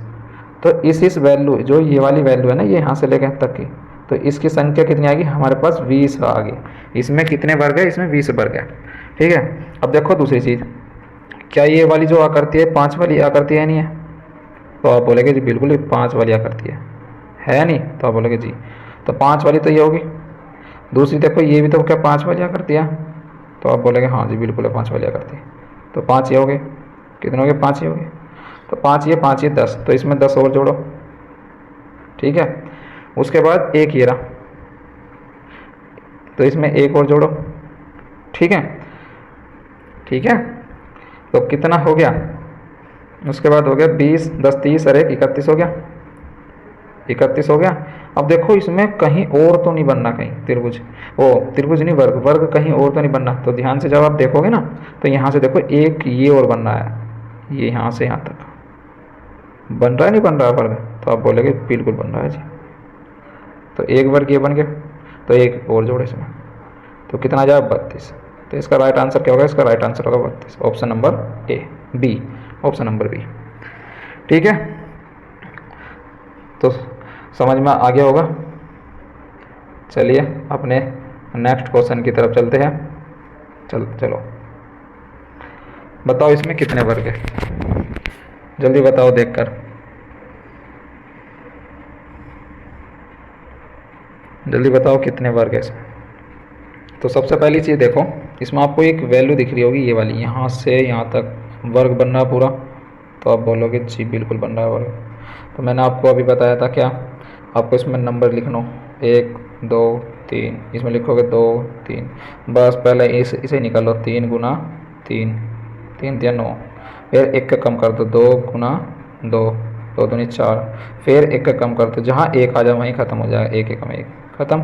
तो इस वैल्यू जो ये वाली वैल्यू है ना, ये यहाँ से लेकर तक की, तो इसकी संख्या कितनी आएगी? हमारे पास 20 आ गई। इसमें कितने वर्ग है? इसमें 20 वर्ग है। ठीक है, अब देखो दूसरी चीज़, क्या ये वाली जो आकृति है 5 वाली आकृति है नहीं है? तो आप बोलेंगे जी बिल्कुल ये 5 वाली आकृति है नहीं? तो आप बोलेंगे जी, तो 5 वाली तो ये होगी। दूसरी देखो ये भी तो क्या 5 वाली आकृति है? तो आप बोलेंगे हाँ जी बिल्कुल है 5 वाली आकृति। तो 5 ये हो गए, कितने हो गए? 5 ये हो गए। तो 5 ये 10, तो इसमें 10 और जोड़ो। ठीक है, उसके बाद एक ये रहा, तो इसमें एक और जोड़ो। ठीक है, ठीक है, तो कितना हो गया? उसके बाद हो गया 20 10 30 और 1 31 हो गया, 31 हो गया। अब देखो इसमें कहीं और तो नहीं बनना, कहीं त्रिभुज, ओ त्रिभुज नहीं, वर्ग, वर्ग कहीं और तो नहीं बनना। तो ध्यान से जब आप देखोगे ना तो यहाँ से देखो एक ये और बनना है, ये यहाँ से यहाँ तक बन रहा है, नहीं बन रहा है वर्ग? तो आप बोलेंगे बिल्कुल बन रहा है जी। तो एक वर्ग ये बन गया, तो एक और जोड़े इसमें, तो कितना आ जाएगा? 32। तो इसका राइट आंसर क्या होगा? इसका राइट आंसर होगा 32, option number A, B, option number B. ठीक है, तो समझ में आ गया होगा। चलिए अपने नेक्स्ट क्वेश्चन की तरफ चलते हैं। चलो बताओ इसमें कितने वर्ग है? जल्दी बताओ देखकर, जल्दी बताओ कितने वर्ग है इसमें। तो सबसे पहली चीज़ देखो, इसमें आपको एक वैल्यू दिख रही होगी ये वाली, यहाँ से यहाँ तक वर्ग बन रहा पूरा। तो आप बोलोगे जी बिल्कुल बन रहा है वर्ग। तो मैंने आपको अभी बताया था क्या, आपको इसमें नंबर लिखना 1 2 3, इसमें लिखोगे 2 3, बस पहले इसे निकालो, 3 गुना 3, 3 3 9, फिर 1 का कम कर दो, 2 गुना 2, 2 दूनी 4, फिर 1 का कम कर दो, जहाँ 1 आ जाए वहीं ख़त्म हो जाएगा, 1 1 1 ख़त्म।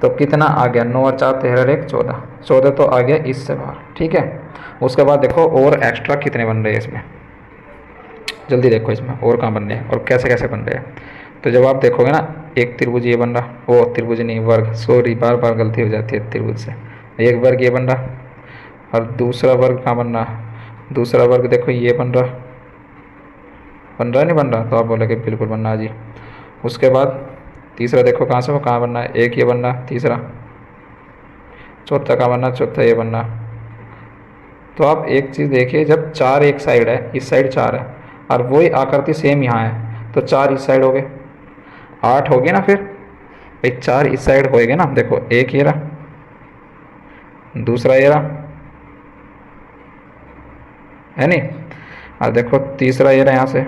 तो कितना आ गया? 9 और 4 13 और 1 14, 14 तो आ गया इससे बाहर। ठीक है, उसके बाद देखो और एक्स्ट्रा कितने बन रहे हैं इसमें, जल्दी देखो इसमें और कहाँ बन रहे हैं और कैसे कैसे बन रहे हैं। तो जब आप देखोगे ना, एक त्रिभुज ये बन रहा, वो त्रिभुज नहीं वर्ग, सॉरी बार बार गलती हो जाती है त्रिभुज से। एक वर्ग ये बन रहा और दूसरा वर्ग कहाँ बन रहा? दूसरा वर्ग देखो ये बन रहा, बन रहा है नहीं बन रहा? तो आप बोलेंगे बिल्कुल बनना है जी। उसके बाद तीसरा देखो कहाँ से वो कहाँ बनना है, एक ये बनना है तीसरा, चौथा कहाँ बनना, चौथा ये बनना। तो आप एक चीज़ देखिए, जब चार एक साइड है, इस साइड चार है और वही आकृति सेम यहाँ है, तो चार इस साइड हो गए, आठ हो गए ना। फिर भाई चार इस साइड हो गए ना, देखो एक ये रहा, दूसरा ये रहा, है नहीं, और देखो तीसरा ये रहा यहाँ से,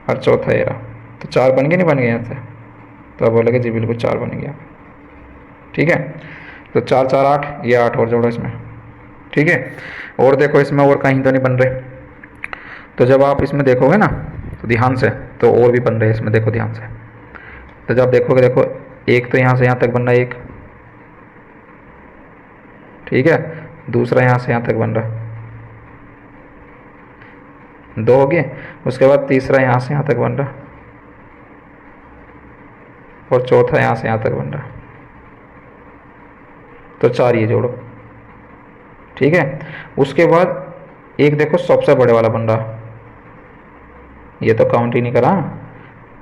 और चौथा ये रहा। तो चार बन गए नहीं बन गए यहाँ से? तो आप बोलेंगे जी बिल्कुल चार बन गया। ठीक है, तो चार चार आठ, ये आठ और जोड़ो इसमें। ठीक है, और देखो इसमें और कहीं तो नहीं बन रहे। तो जब आप इसमें देखोगे ना तो ध्यान से, तो और भी बन रहे हैं इसमें, देखो ध्यान से। तो जब देखोगे, देखो एक तो यहाँ से यहाँ तक बन रहा है एक, ठीक है, दूसरा यहाँ से यहाँ तक बन रहा है, दो हो गए। उसके बाद तीसरा यहाँ से यहाँ तक बन रहा है, और चौथा यहाँ से यहाँ तक बन रहा है, तो चार ये जोड़ो। ठीक है, उसके बाद एक देखो सबसे बड़े वाला बन रहा, ये तो काउंट ही नहीं करा,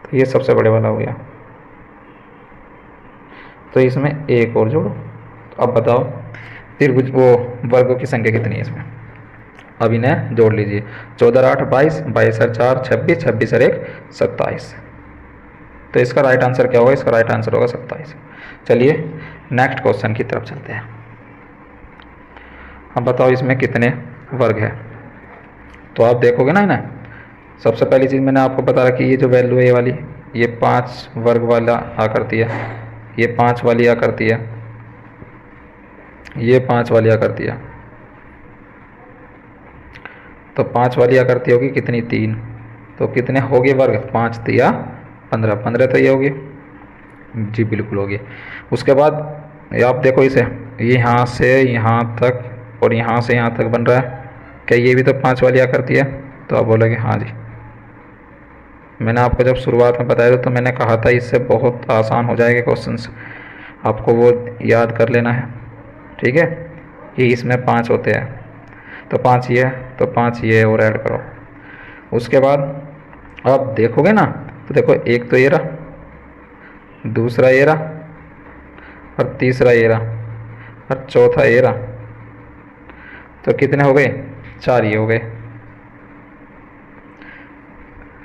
तो ये सबसे बड़े वाला हो गया, तो इसमें एक और जोड़ो। तो अब बताओ त्रिभुज वो वर्गों की संख्या कितनी है इसमें? अब इन्हें जोड़ लीजिए, 14 8 22, 22 और 4 26, 26 और 1 27। तो इसका राइट आंसर क्या होगा? इसका राइट आंसर होगा 27। चलिए नेक्स्ट क्वेश्चन की तरफ चलते हैं। अब बताओ इसमें कितने वर्ग है? तो आप देखोगे ना इन्हें, सबसे पहली चीज़ मैंने आपको बता रखी, ये जो वैल्यू है ये वाली, ये 5 वर्ग वाला आकृति है, ये 5 वाली आकृति है, ये 5 वाली आकृति है। तो 5 वाली आकृति होगी कितनी? 3। तो कितने हो गए वर्ग? 5 तिया 15, 15 तो ये होगी जी, बिल्कुल होगी। उसके बाद ये आप देखो इसे, यहाँ से यहाँ तक और यहाँ से यहाँ तक बन रहा है, क्या ये भी तो 5 वाली आकृति है? तो आप बोलोगे हाँ जी। मैंने आपको जब शुरुआत में बताया था तो मैंने कहा था इससे बहुत आसान हो जाएगा क्वेश्चंस, आपको वो याद कर लेना है। ठीक है, ये इसमें 5 होते हैं, तो 5 ये है, तो 5 ये और ऐड करो। उसके बाद आप देखोगे ना, तो देखो एक तो ये रहा, दूसरा ये रहा, और तीसरा ये रहा, और चौथा ये रहा। तो कितने हो गए? 4 ये हो गए।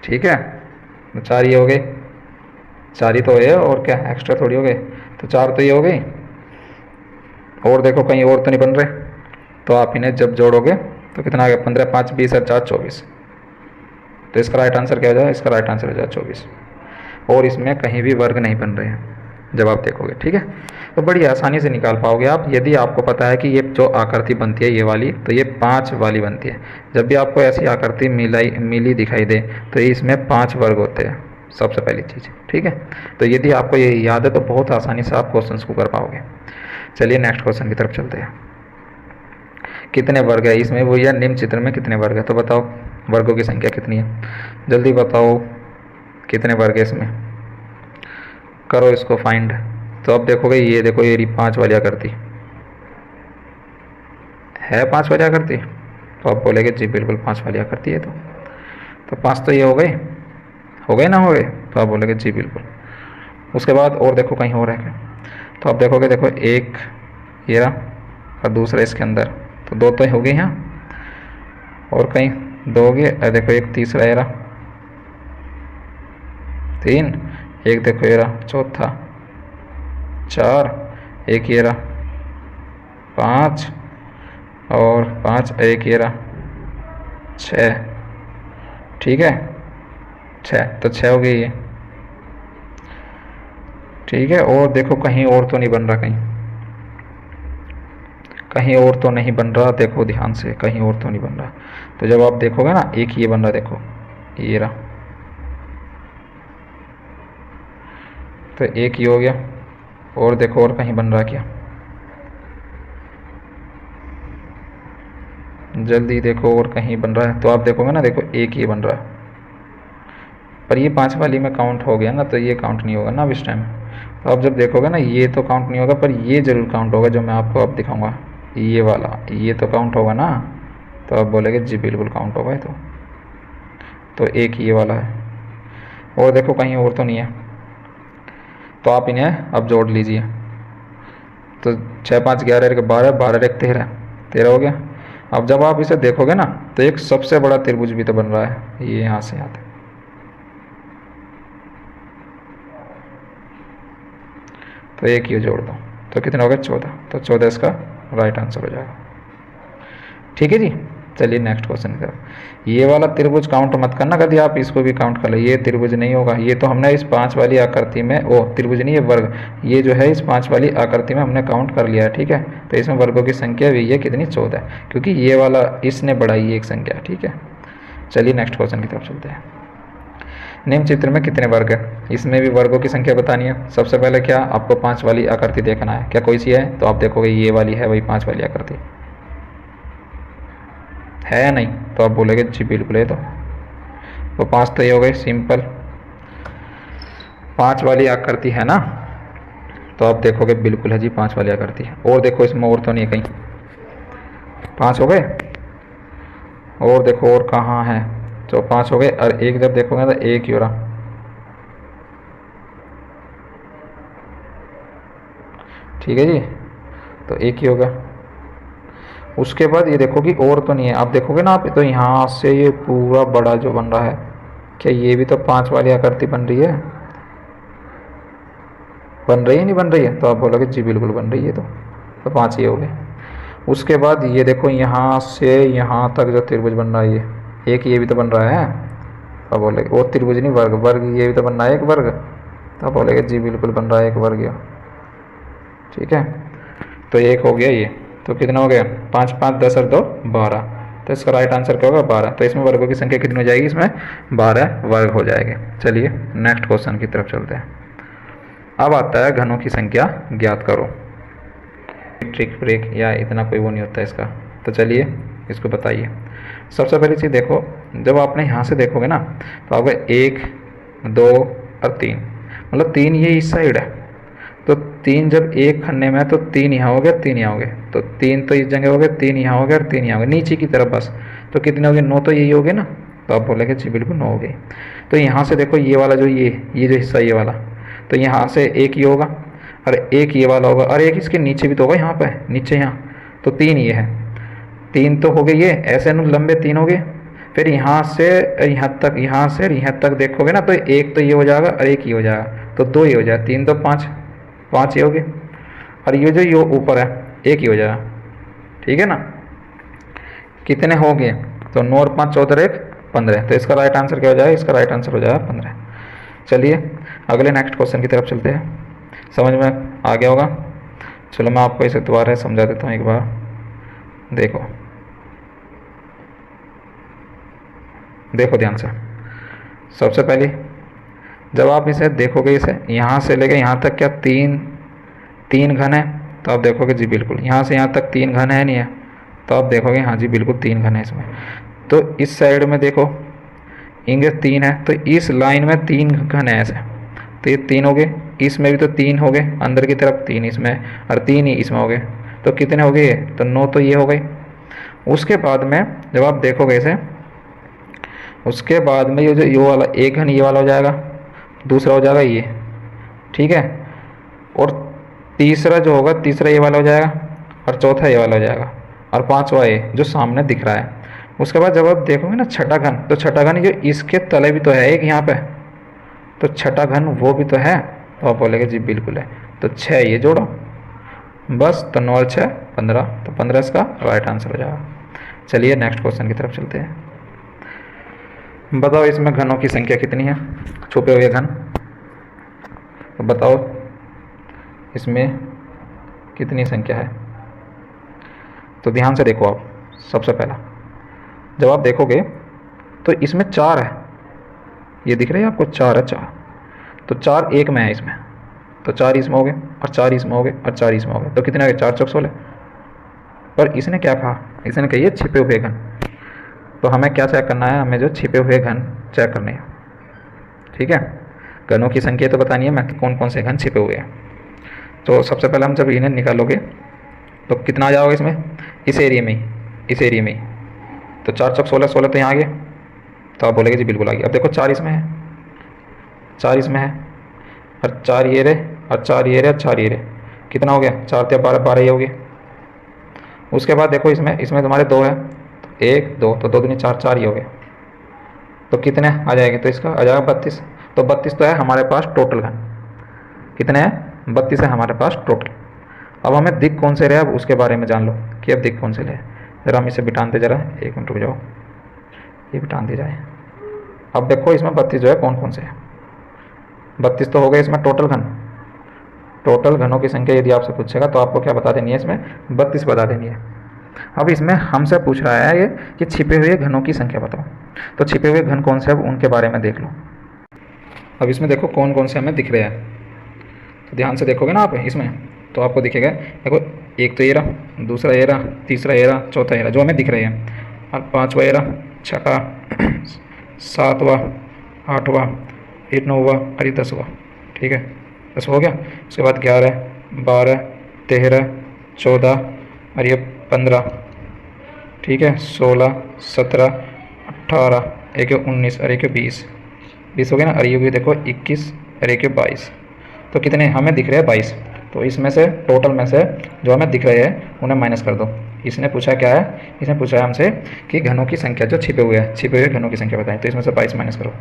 ठीक है, तो 4 ये हो गए, 4 ही तो है और क्या एक्स्ट्रा थोड़ी हो गए। तो 4 तो ये हो गई, और देखो कहीं और तो नहीं बन रहे। तो आप इन्हें जब जोड़ोगे तो कितना आ गया? 15 5 20 और 4 24। तो इसका राइट आंसर क्या हो जाएगा? इसका राइट आंसर हो जाएगा 24। और इसमें कहीं भी वर्ग नहीं बन रहे हैं जब आप देखोगे। ठीक है, तो बड़ी आसानी से निकाल पाओगे आप, यदि आपको पता है कि ये जो आकृति बनती है ये वाली, तो ये 5 वाली बनती है। जब भी आपको ऐसी आकृति मिली दिखाई दे तो इसमें 5 वर्ग होते हैं, सबसे पहली चीज़। ठीक है, तो यदि आपको ये याद है तो बहुत आसानी से आप क्वेश्चन को कर पाओगे। चलिए नेक्स्ट क्वेश्चन की तरफ चलते हैं। कितने वर्ग है इसमें? वो या निम्न चित्र में कितने वर्ग है? तो बताओ वर्गों की संख्या कितनी है, जल्दी बताओ कितने वर्ग है इसमें, करो इसको फाइंड। तो अब देखोगे, ये देखो ये 5 वाली आकृति है, 5 वाली आकृति। तो आप बोलेंगे जी बिल्कुल 5 वाली आकृति है। तो 5 तो ये हो गए ना, हो गए। तो आप बोलेंगे जी बिल्कुल। उसके बाद और देखो कहीं और है क्या? तो आप देखोगे, देखो एक ये रहा और दूसरा इसके अंदर, तो 2 तो हो गए यहाँ, और कहीं 2 हो गए। देखो एक तीसरा ये रहा, 3, एक देखो ये रहा चौथा, 4, एक ये रहा 5, और 5 एक ये रहा 6। ठीक है, 6 तो 6 हो गई ये। ठीक है, और देखो कहीं और तो नहीं बन रहा, कहीं और तो नहीं बन रहा, देखो ध्यान से, कहीं और तो नहीं बन रहा। तो जब आप देखोगे ना, एक ये बन रहा, देखो ये रहा, तो एक ही हो गया। और देखो और कहीं बन रहा क्या, जल्दी देखो और कहीं बन रहा है। तो आप देखोगे ना, देखो एक ही बन रहा है, पर ये 5 वाली में काउंट हो गया ना, तो ये काउंट नहीं होगा ना अब इस टाइम। तो आप जब देखोगे ना, ये तो काउंट नहीं होगा, पर ये ज़रूर काउंट होगा, जो मैं आपको अब दिखाऊंगा ये वाला, ये तो काउंट होगा ना। तो आप बोलेंगे जी बिल्कुल काउंट होगा। तो तो एक ये वाला है, और देखो कहीं और तो नहीं है, तो आप इन्हें अब जोड़ लीजिए। तो 6 5 11 1 12, 12 1 13, 13 हो गया। अब जब आप इसे देखोगे ना तो एक सबसे बड़ा त्रिभुज भी तो बन रहा है, ये यहाँ से आता है। तो एक ये जोड़ दो तो कितना हो गया 14, तो 14 इसका राइट आंसर हो जाएगा। ठीक है जी। चलिए नेक्स्ट क्वेश्चन की तरफ। ये वाला त्रिभुज काउंट मत करना, कभी आप इसको भी काउंट कर लो, ये त्रिभुज नहीं होगा। ये तो हमने इस 5 वाली आकृति में, ओ त्रिभुज नहीं, ये वर्ग, ये जो है इस 5 वाली आकृति में हमने काउंट कर लिया है। ठीक है, तो इसमें वर्गों की संख्या भी है कितनी 14, क्योंकि ये वाला इसने बढ़ाई है एक संख्या। ठीक है, चलिए नेक्स्ट क्वेश्चन की तरफ चलते हैं। निम्न चित्र में कितने वर्ग है, इसमें भी वर्गों की संख्या बतानी है। सबसे पहले क्या आपको 5 वाली आकृति देखना है, क्या कोई सी है, तो आप देखोगे ये वाली है, वही 5 वाली आकृति है या नहीं, तो आप बोलोगे जी बिल्कुल है। तो 5 तो ये हो गए सिंपल, 5 वाली आकृति है ना, तो आप देखोगे बिल्कुल है जी 5 वाली आकृति है। और देखो इसमें और तो नहीं है कहीं, 5 हो गए, और देखो और कहाँ है, तो 5 हो गए, और एक जब देखोगे तो एक ही हो रहा। ठीक है जी, तो एक ही होगा। उसके बाद ये देखो कि और तो नहीं है, आप देखोगे ना आप, तो यहाँ से ये पूरा बड़ा जो बन रहा है, क्या ये भी तो 5 वाली आकृति बन रही है, बन रही है नहीं बन रही है, तो आप बोलोगे जी बिल्कुल बन रही है। तो 5 ये हो गए। उसके बाद ये देखो यहाँ से यहाँ तक जो त्रिभुज बन रहा है, ये एक ये भी तो बन रहा है, तो बोलेगे वो त्रिभुज नहीं वर्ग, वर्ग ये भी तो बन रहा है एक वर्ग, तो बोलेगे जी बिल्कुल बन रहा है एक वर्ग। ठीक है, तो एक हो गया ये, तो कितना हो गया 5 5 10 और 2 12, तो इसका राइट आंसर क्या होगा 12। तो इसमें वर्गों की संख्या कितनी हो जाएगी, इसमें 12 वर्ग हो जाएंगे। चलिए नेक्स्ट क्वेश्चन की तरफ चलते हैं। अब आता है घनों की संख्या ज्ञात करो। ट्रिक ब्रेक या इतना कोई वो नहीं होता इसका, तो चलिए इसको बताइए। सबसे पहली चीज़ देखो, जब आपने यहाँ से देखोगे ना तो आपका 1 2 और 3, मतलब 3 ये इस साइड है, तो 3 जब एक खन्ने में है तो 3 यहाँ हो गया, 3 यहाँ हो गए, तो 3 तो इस जगह हो गया, 3 यहाँ हो गया और 3 यहाँ हो गया नीचे की तरफ बस, तो कितने हो गए 9, तो यही हो गए ना, तो आप बोलेंगे जी बिल्कुल 9 हो गई। तो यहाँ से देखो ये वाला जो ये जो हिस्सा ये वाला, तो यहाँ से एक ये होगा और एक ये वाला होगा और एक इसके नीचे भी तो होगा, यहाँ पे नीचे यहाँ, तो 3 ये है, 3 तो हो गए ये ऐसे न लंबे 3 हो गए। फिर यहाँ से यहाँ तक, यहाँ से यहाँ तक देखोगे ना तो एक तो ये हो जाएगा और एक ये हो जाएगा, तो 2 ये हो जाएगा, 3 तो 5 5 ये हो गए, और ये जो ये ऊपर है एक ही हो जाएगा। ठीक है ना, कितने हो गए, तो 9 और 5 14 1 15, तो इसका राइट आंसर क्या हो जाएगा, इसका राइट आंसर हो जाएगा 15। चलिए अगले नेक्स्ट क्वेश्चन की तरफ चलते हैं। समझ में आ गया होगा, चलो मैं आपको इसे दोबारा समझा देता हूँ एक बार। देखो देखो ध्यान से, सबसे पहले जब आप इसे देखोगे, इसे यहाँ से लेके यहाँ तक क्या 3 घन है, तो आप देखोगे जी बिल्कुल, यहाँ से यहाँ तक 3 घन है नहीं है, तो आप देखोगे हाँ जी बिल्कुल 3 घन है इसमें। तो इस साइड में देखो इंगे 3 है, तो इस लाइन में 3 घन है ऐसे, तो ये 3 हो गए, इसमें भी तो 3 हो गए, अंदर की तरफ 3 इसमें और 3 ही इसमें हो गए, तो कितने हो गए, तो 9 तो ये हो गए। उसके बाद में जब आप देखोगे इसे, उसके बाद में ये जो ये वाला एक घन ये वाला हो जाएगा, दूसरा हो जाएगा ये, ठीक है, और तीसरा जो होगा तीसरा ये वाला हो जाएगा और चौथा ये वाला हो जाएगा और पांचवा ये जो सामने दिख रहा है। उसके बाद जब आप देखोगे ना छठा घन, तो छठा घन जो इसके तले भी तो है एक यहाँ पे, तो छठा घन वो भी तो है, तो आप बोलेंगे जी बिल्कुल है। तो 6 ये जोड़ो बस, तो 9 और 6 15, तो 15 इसका राइट आंसर हो जाएगा। चलिए नेक्स्ट क्वेश्चन की तरफ चलते हैं। बताओ इसमें घनों की संख्या कितनी है, छुपे हुए घन, तो बताओ इसमें कितनी संख्या है। तो ध्यान से देखो आप, सबसे पहला जब आप देखोगे तो इसमें 4 है, ये दिख रहा है आपको 4 है, 4, तो 4 एक में है इसमें, तो 4 इसमें हो गए और 4 इसमें हो गए और 4 इसमें हो गए, तो कितने आ गए 4 चौक 16। पर इसने क्या कहा, इसने कही है छिपे हुए घन, तो हमें क्या चेक करना है, हमें जो छिपे हुए घन चेक करने हैं। ठीक है, घनों की संख्या तो बतानी है मैं कि कौन कौन से घन छिपे हुए हैं। तो सबसे पहले हम जब इन्हें निकालोगे तो कितना आ जाओगे इसमें, इस एरिया में ही, इस एरिया में ही, तो 4 चौक 16, 16 तो यहाँ आ गए, तो आप बोलेंगे जी बिल्कुल आ गया। अब देखो 4 इसमें है, 4 इसमें है, और 4 ये रहे, और 4 ये रहे, और 4 ये रहे, कितना हो गया? 4 या 12, 12 ये हो गया। उसके बाद देखो इसमें इसमें तुम्हारे 2 है, 1 2, तो 2 दूनी 4, 4 ये हो गया। तो कितने आ जाएंगे? तो इसका आ जाएगा 32। तो 32 तो है हमारे पास टोटल घन। कितने हैं? 32 है हमारे पास टोटल। अब हमें दिक् कौन से रहे अब उसके बारे में जान लो कि अब दिक् कौन से रहे। ज़रा हम इसे बिठाते, ज़रा 1 मिनट रुक जाओ, ये बिठान दी जाए। अब देखो इसमें 32 जो है कौन कौन से है। 32 तो हो गए इसमें टोटल घन। टोटल घनों की संख्या यदि आपसे पूछेगा तो आपको क्या बता देनी है? इसमें 32 बता देनी है। अब इसमें हमसे पूछ रहा है ये कि छिपे हुए घनों की संख्या बताओ। तो छिपे हुए घन कौन से अब उनके बारे में देख लो। अब इसमें देखो कौन कौन से हमें दिख रहे हैं, तो ध्यान से देखोगे ना आप इसमें तो आपको दिखेगा। देखो एक तो ये रहा, दूसरा ये रहा, तीसरा ये रहा, चौथा ये रहा, जो हमें दिख रहे हैं। और 5वां ये रहा, 6वां, 7वां, 8वां, फिर 9वां और ये 10वां। ठीक है, 10 हो गया। उसके बाद 11, 12, 13, 14 और ये 15। ठीक है, 16, 17, 18, एक 19 और एक 20, 20 हो गया ना। और ये भी देखो 21 और एक 22। तो कितने हमें दिख रहे हैं? 22। तो इसमें से टोटल में से जो हमें दिख रहे हैं उन्हें माइनस कर दो। इसने पूछा क्या है? इसने पूछा है हमसे कि घनों की संख्या जो छिपे हुए हैं, छिपे हुए घनों की संख्या बताएं। तो इसमें से 22 माइनस करो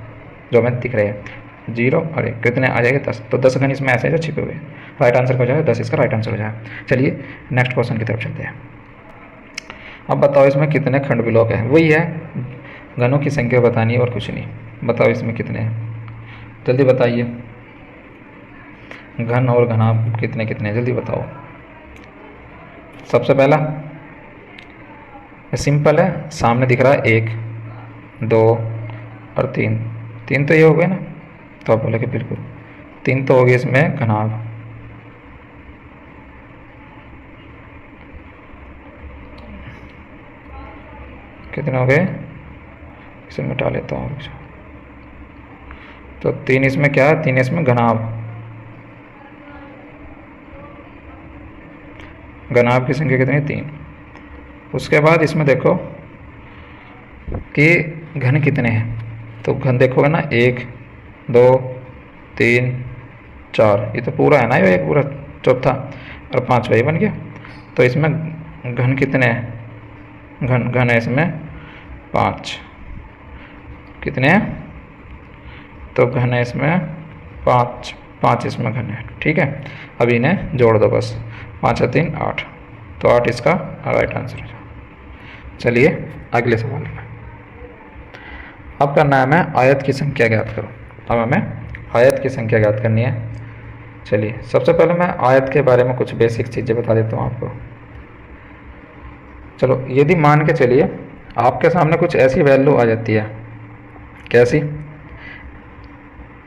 जो हमें दिख रहे हैं, 0 और 1, कितने आ जाएंगे? 10। तो 10 घन इसमें ऐसे जो छिपे हुए हैं। राइट आंसर हो जाएगा 10, इसका राइट आंसर हो जाएगा। चलिए नेक्स्ट क्वेश्चन की तरफ चलते हैं। अब बताओ इसमें कितने खंड विलोक है? वही है, घनों की संख्या बतानी है और कुछ नहीं। बताओ इसमें कितने हैं, जल्दी बताइए। घन और घनाभ कितने कितने हैं, जल्दी बताओ। सबसे पहला सिंपल है, सामने दिख रहा है 1, 2 और 3। 3 तो ये हो गए ना, तो आप बोले कि बिल्कुल 3 तो हो गए इसमें घनाभ। कितने हो गए? इसे मिटा लेता हूँ। तो 3 इसमें क्या है? 3 इसमें घनाभ। घनाभ की संख्या कितनी? 3। उसके बाद इसमें देखो कि घन कितने हैं। तो घन देखोगे ना 1, 2, 3, 4, ये तो पूरा है ना, ये एक पूरा चौथा और 5वां ये बन गया। तो इसमें घन कितने हैं? घन है इसमें 5। कितने हैं? तो घन है इसमें 5, 5 इसमें घन है। ठीक है, अब इन्हें जोड़ दो बस, 5 और 3 8। तो 8 इसका राइट आंसर है। चलिए अगले सवाल में अब करना है हमें आयत की संख्या ज्ञात करो। अब हमें आयत की संख्या ज्ञात करनी है। चलिए सबसे पहले मैं आयत के बारे में कुछ बेसिक चीज़ें बता देता हूँ आपको। चलो यदि मान के चलिए आपके सामने कुछ ऐसी वैल्यू आ जाती है, कैसी?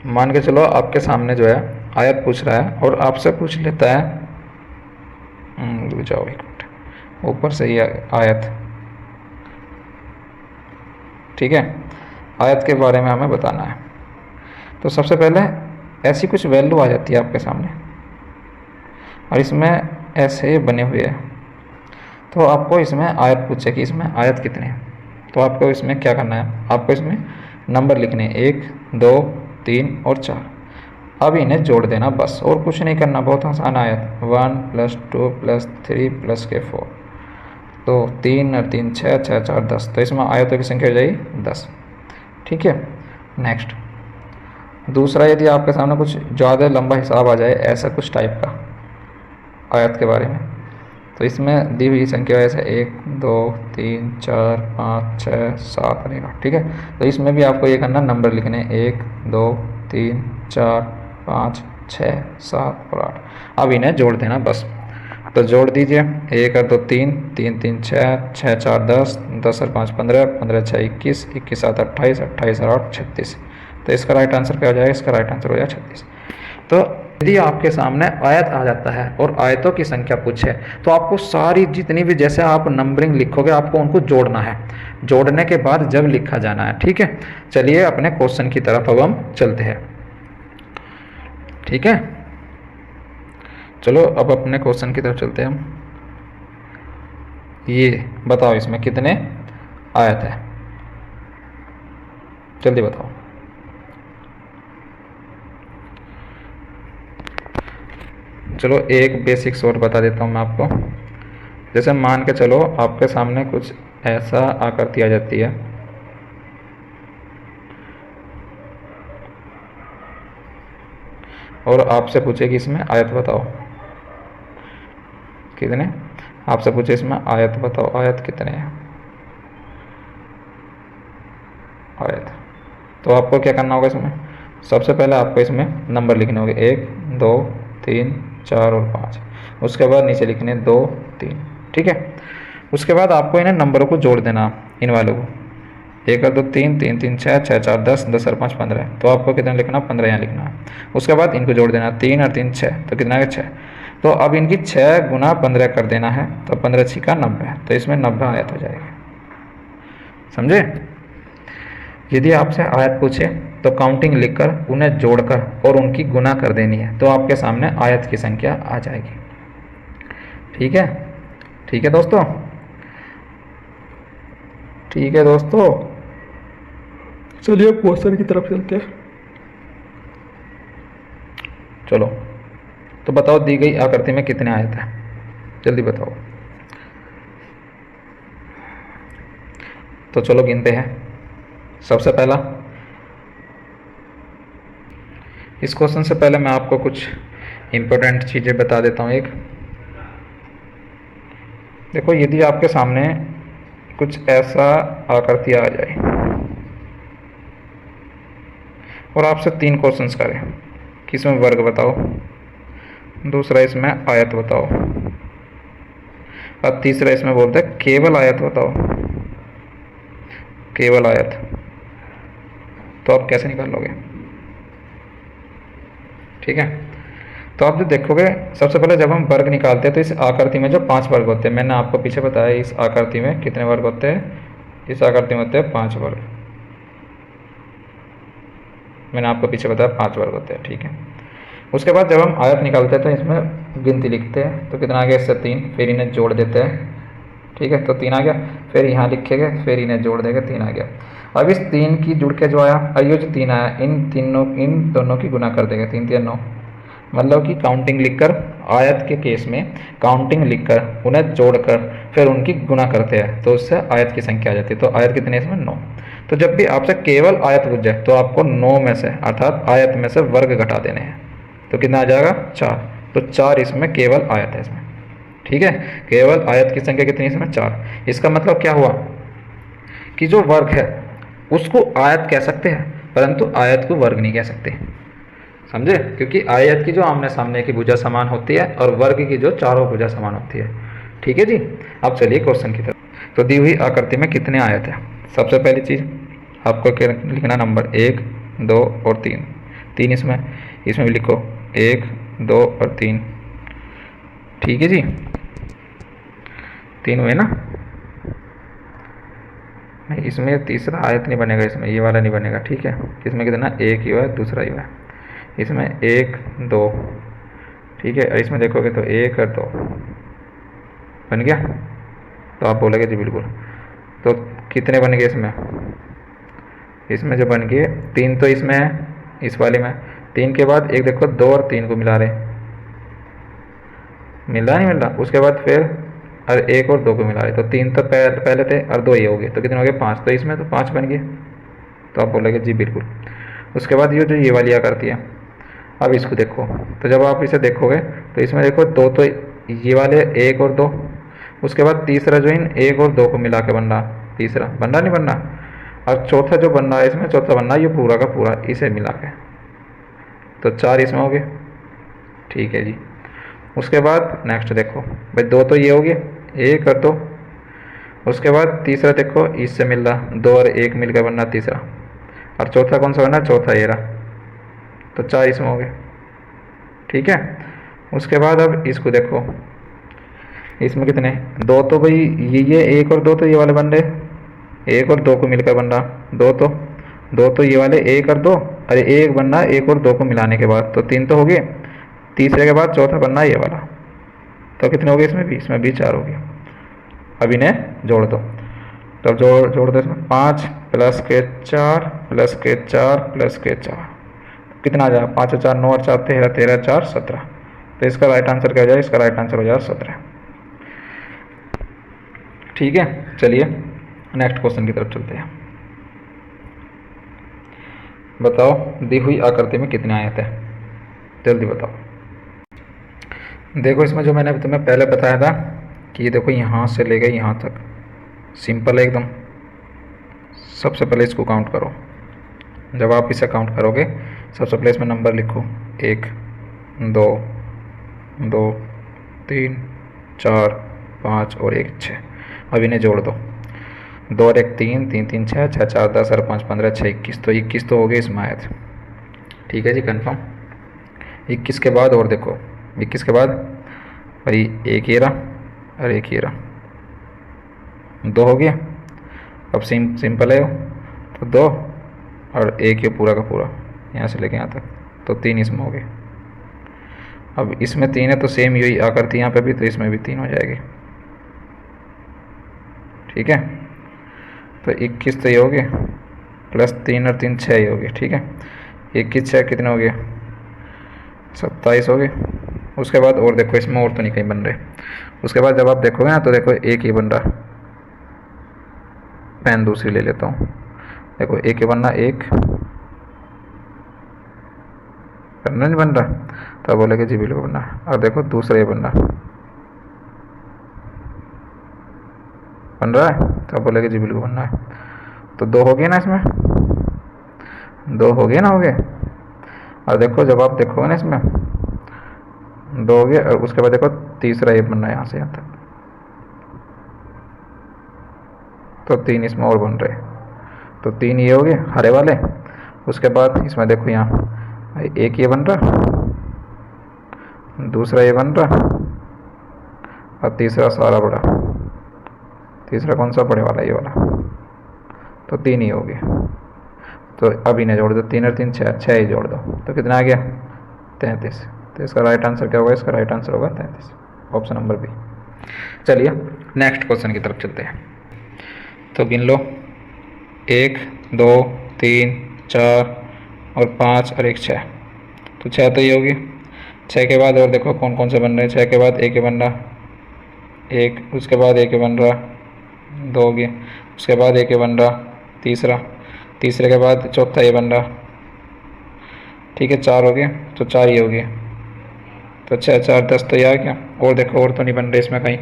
मान के चलो आपके सामने जो है आयत पूछ रहा है और आपसे पूछ लेता है, रुक जाओ 1 मिनट, ऊपर से ही आयत। ठीक है, आयत के बारे में हमें बताना है। तो सबसे पहले ऐसी कुछ वैल्यू आ जाती है आपके सामने और इसमें ऐसे बने हुए हैं। तो आपको इसमें आयत पूछे कि इसमें आयत कितने हैं। तो आपको इसमें क्या करना है? आपको इसमें नंबर लिखने हैं 1, 2, 3 और 4। अब इन्हें जोड़ देना बस, और कुछ नहीं करना, बहुत आसान आयत। 1 + 2 + 3 + के 4। तो 3 और 3 6, 6 4 10। तो इसमें आयतों की संख्या हो जाएगी 10। ठीक है, नेक्स्ट दूसरा, यदि आपके सामने कुछ ज़्यादा लंबा हिसाब आ जाए, ऐसा कुछ टाइप का आयत के बारे में, तो इसमें दी हुई संख्या ऐसे 1 2 3 4 5 6 7 बनेगा। ठीक है, तो इसमें भी आपको ये करना, नंबर लिखने 1 2 3 4 5 6 7 और 8। अब इन्हें जोड़ देना बस। तो जोड़ दीजिए, 1 और 2 3, 3 3 6, 6 4 10, 10 और 5 15, 15 6 21, 21 7 28, 28 और 8 36। तो इसका राइट आंसर क्या हो जाएगा? इसका राइट आंसर हो जाएगा 36। तो यदि आपके सामने आयत आ जाता है और आयतों की संख्या पूछे तो आपको सारी जितनी भी, जैसे आप नंबरिंग लिखोगे, आपको उनको जोड़ना है। जोड़ने के बाद जब लिखा जाना है। ठीक है, चलिए अपने क्वेश्चन की तरफ अब हम चलते हैं। ठीक है, चलो अब अपने क्वेश्चन की तरफ चलते हैं हम। ये बताओ इसमें कितने आयत है? जल्दी बताओ। चलो एक बेसिक्स और बता देता हूँ मैं आपको। जैसे मान के चलो आपके सामने कुछ ऐसा आकृति आ जाती है, और आपसे पूछे कि इसमें आयत बताओ कितने, आपसे पूछे इसमें आयत बताओ, आयत कितने हैं, आयत। तो आपको क्या करना होगा इसमें, सबसे पहले आपको इसमें नंबर लिखने होंगे 1 2 3 4 और 5। उसके बाद नीचे लिखने 2 3, ठीक है। उसके बाद आपको इन्हें नंबरों को जोड़ देना, इन वालों को, 1 और 2 3 3 3 6 6 4 10 10 और 5 15। तो आपको कितना लिखना, 15 यहाँ लिखना है। उसके बाद इनको जोड़ देना, 3 और 3 6, तो कितना है 6। तो अब इनकी 6 गुना 15 कर देना है, तो 15 छिका 90, तो इसमें 90 आयत हो जाएगा। समझे। यदि आपसे आयत पूछे तो काउंटिंग लिखकर उन्हें जोड़कर और उनकी गुना कर देनी है, तो आपके सामने आयत की संख्या आ जाएगी। ठीक है, ठीक है दोस्तों, ठीक है दोस्तों। चलिए क्वेश्चन की तरफ चलते हैं। चलो, तो बताओ दी गई आकृति में कितने आयत हैं, जल्दी बताओ। तो चलो गिनते हैं। सबसे पहला, इस क्वेश्चन से पहले मैं आपको कुछ इम्पोर्टेंट चीज़ें बता देता हूँ। एक देखो, यदि आपके सामने कुछ ऐसा आकृति आ जाए और आपसे 3 क्वेश्चंस करें कि इसमें वर्ग बताओ, दूसरा इसमें आयत बताओ, और तीसरा इसमें बोलते हैं केवल आयत बताओ, केवल आयत, तो आप कैसे निकाल लोगे। ठीक है, तो आप जो देखोगे, सबसे पहले जब हम वर्ग निकालते हैं तो इस आकृति में जो 5 वर्ग होते हैं, मैंने आपको पीछे बताया इस आकृति में कितने वर्ग होते हैं, इस आकृति में होते हैं 5 वर्ग। मैंने आपको पीछे बताया 5 वर्ग होते हैं। ठीक है, उसके बाद जब हम आयत निकालते हैं तो इसमें गिनती लिखते हैं, तो कितना आ गया, इससे 3, फिर इन्हें जोड़ देते हैं। ठीक है, तो 3 आ गया, फिर यहाँ लिखेंगे, फिर इन्हें जोड़ देंगे, 3 आ गया। अब इस 3 की जुड़ के जो आया, और ये जो 3 आया, इन दोनों की गुना कर देंगे, 3 3 9। मतलब कि काउंटिंग लिखकर, आयत के केस में काउंटिंग लिखकर उन्हें जोड़कर फिर उनकी गुना करते हैं, तो उससे आयत की संख्या आ जाती है। तो आयत कितने इसमें, 9। तो जब भी आपसे केवल आयत पूछ जाए तो आपको 9 में से, अर्थात आयत में से वर्ग घटा देने हैं, तो कितना आ जाएगा, 4। तो 4 इसमें केवल आयत है इसमें। ठीक है, केवल आयत की संख्या कितनी इसमें, 4। इसका मतलब क्या हुआ कि जो वर्ग है उसको आयत कह सकते हैं, परंतु आयत को वर्ग नहीं कह सकते। समझे, क्योंकि आयत की जो आमने सामने की भुजा समान होती है और वर्ग की जो चारों भुजा समान होती है। ठीक है जी। अब चलिए क्वेश्चन की तरफ। तो दी हुई आकृति में कितने आयत है, सबसे पहली चीज़ आपको क्या लिखना, नंबर 1 2 और 3। 3 इसमें भी लिखो, 1 2 और 3। ठीक है जी, 3 हुए ना। नहीं, इसमें तीसरा आयत नहीं बनेगा, इसमें ये वाला नहीं बनेगा। ठीक है, इसमें कितना, 1 ही हुआ है, दूसरा ही हुआ है। इसमें 1 2, ठीक है, और इसमें देखोगे तो 1 और 2 बन गया। तो आप बोलोगे जी बिल्कुल। तो कितने बन गए इसमें जो बन गए 3 तो इसमें है, इस वाले में 3 के बाद एक देखो 2 और 3 को मिला रहे, मिल रहा नहीं मिल रहा। उसके बाद फिर और 1 और 2 को मिला रहे, तो 3 तो पहले थे और 2 ये हो गए, तो कितने हो गए, 5। तो इसमें तो 5 बन गए। तो आप बोलोगे जी बिल्कुल। उसके बाद ये जो ये वाली आकृति है, अब इसको देखो, तो जब आप इसे देखोगे तो इसमें देखो 2 तो ये वाले 1 और 2, उसके बाद तीसरा जो इन 1 और 2 को मिला के बन रहा, तीसरा बन रहा नहीं बन रहा, और चौथा जो बन रहा है इसमें, चौथा बन रहा है ये पूरा का पूरा इसे मिला के, तो 4 इसमें हो गए। ठीक है जी। उसके बाद नेक्स्ट देखो भाई, 2 तो ये हो गए, 1 और 2। उसके बाद तीसरा देखो, इससे मिल रहा 2 और 1 मिलकर बन रहा तीसरा, और चौथा कौन सा बन रहा, चौथा ये रहा, तो 4 इसमें हो गए। ठीक है, उसके बाद अब इसको देखो, इसमें कितने, 2 तो भाई ये 1 और 2 तो ये वाले बन रहे, 1 और 2 को मिलकर बन रहा 2 तो ये वाले 1 और 2, अरे 1 बन रहा 1 और 2 को मिलाने के बाद, तो 3 तो हो गए। तीसरे के बाद चौथा बनना ये वाला, तो कितने हो गए इसमें भी 4 हो गए। अब इन्हें जोड़ दो, तो अब जोड़ दो इसमें 5 प्लस के 4 प्लस के 4 प्लस के 4, कितना आ जाएगा 5 और 4 9 और 4 13, 13 4 17। तो इसका राइट आंसर क्या हो जाएगा, इसका राइट आंसर हो जाएगा 17। ठीक है, चलिए नेक्स्ट क्वेश्चन की तरफ चलते हैं। बताओ दी हुई आकृति में कितने आयत है, जल्दी बताओ। देखो इसमें जो मैंने तुम्हें पहले बताया था कि देखो यहाँ से ले गए यहाँ तक, सिंपल है एकदम। सबसे पहले इसको काउंट करो। जब आप इसे काउंट करोगे सबसे पहले इसमें नंबर लिखो, 1 2 2 3 4 5 और 1 6। अब इन्हें जोड़ दो, 2 और 1 3, 3 3 6, 6 4 10 और 5 15, 6 21। तो 21 तो हो गए इसमें आयत। ठीक है जी, कन्फर्म। 21 के बाद और देखो, 21 के बाद और एक ये रहा और एक ये रहा, 2 हो गया। अब सिंपल है तो 2 और 1 ये पूरा का पूरा यहाँ से लेके यहाँ तक, तो 3 इसमें हो गए। अब इसमें 3 है तो सेम यही आकृति यहाँ पे भी, तो इसमें भी 3 हो जाएगी। ठीक है, तो 21 तो ये हो गया, प्लस 3 और 3 6 ही हो गया। ठीक है, 21 6 कितने हो गया, 27 हो गए। उसके बाद और देखो, इसमें और तो नहीं कहीं बन रहे। उसके बाद जब आप देखोगे ना तो देखो एक ही बन रहा, पेन दूसरी ले लेता हूँ। देखो एक ही बन रहा, एक बनना नहीं बन रहा, तो बोलेगे जी बिल्कुल बन रहा। और देखो दूसरा ये बन रहा, बन रहा है, तो बोलेगे जी बिल्कुल बन रहा है। तो 2 हो गए ना इसमें, 2 हो गए ना, हो गए। और देखो जब आप देखोगे ना इसमें 2 हो गए, और उसके बाद देखो तीसरा ये बन रहा है यहाँ से यहाँ तक, तो 3 इसमें और बन रहे। तो 3 ये हो गए हरे वाले। उसके बाद इसमें देखो यहाँ एक ये बन रहा, दूसरा ये बन रहा, और तीसरा सारा बड़ा। तीसरा कौन सा, बड़े वाला ये वाला। तो 3 ही हो गए। तो अब इन्हें जोड़ दो, 3 और 3 6, 6 ही जोड़ दो, तो कितना आ गया 33। तो इसका राइट आंसर क्या होगा, इसका राइट आंसर होगा 33, ऑप्शन नंबर बी। चलिए नेक्स्ट क्वेश्चन की तरफ चलते हैं। तो गिन लो, 1 2 3 4 और 5 और 1 6। तो 6 तो ये होगी। 6 के बाद और देखो कौन कौन से बन रहे हैं। 6 के बाद एक ये बन रहा, एक, उसके बाद एक ये बन रहा, 2 हो गए। उसके बाद एक ये बन रहा, तीसरा, तीसरे के बाद चौथा ये बन रहा। ठीक है, 4 हो गए, तो 4 ही हो गए। तो 6 4 10 तो ये आ गया। और देखो और तो नहीं बन रहे इसमें कहीं,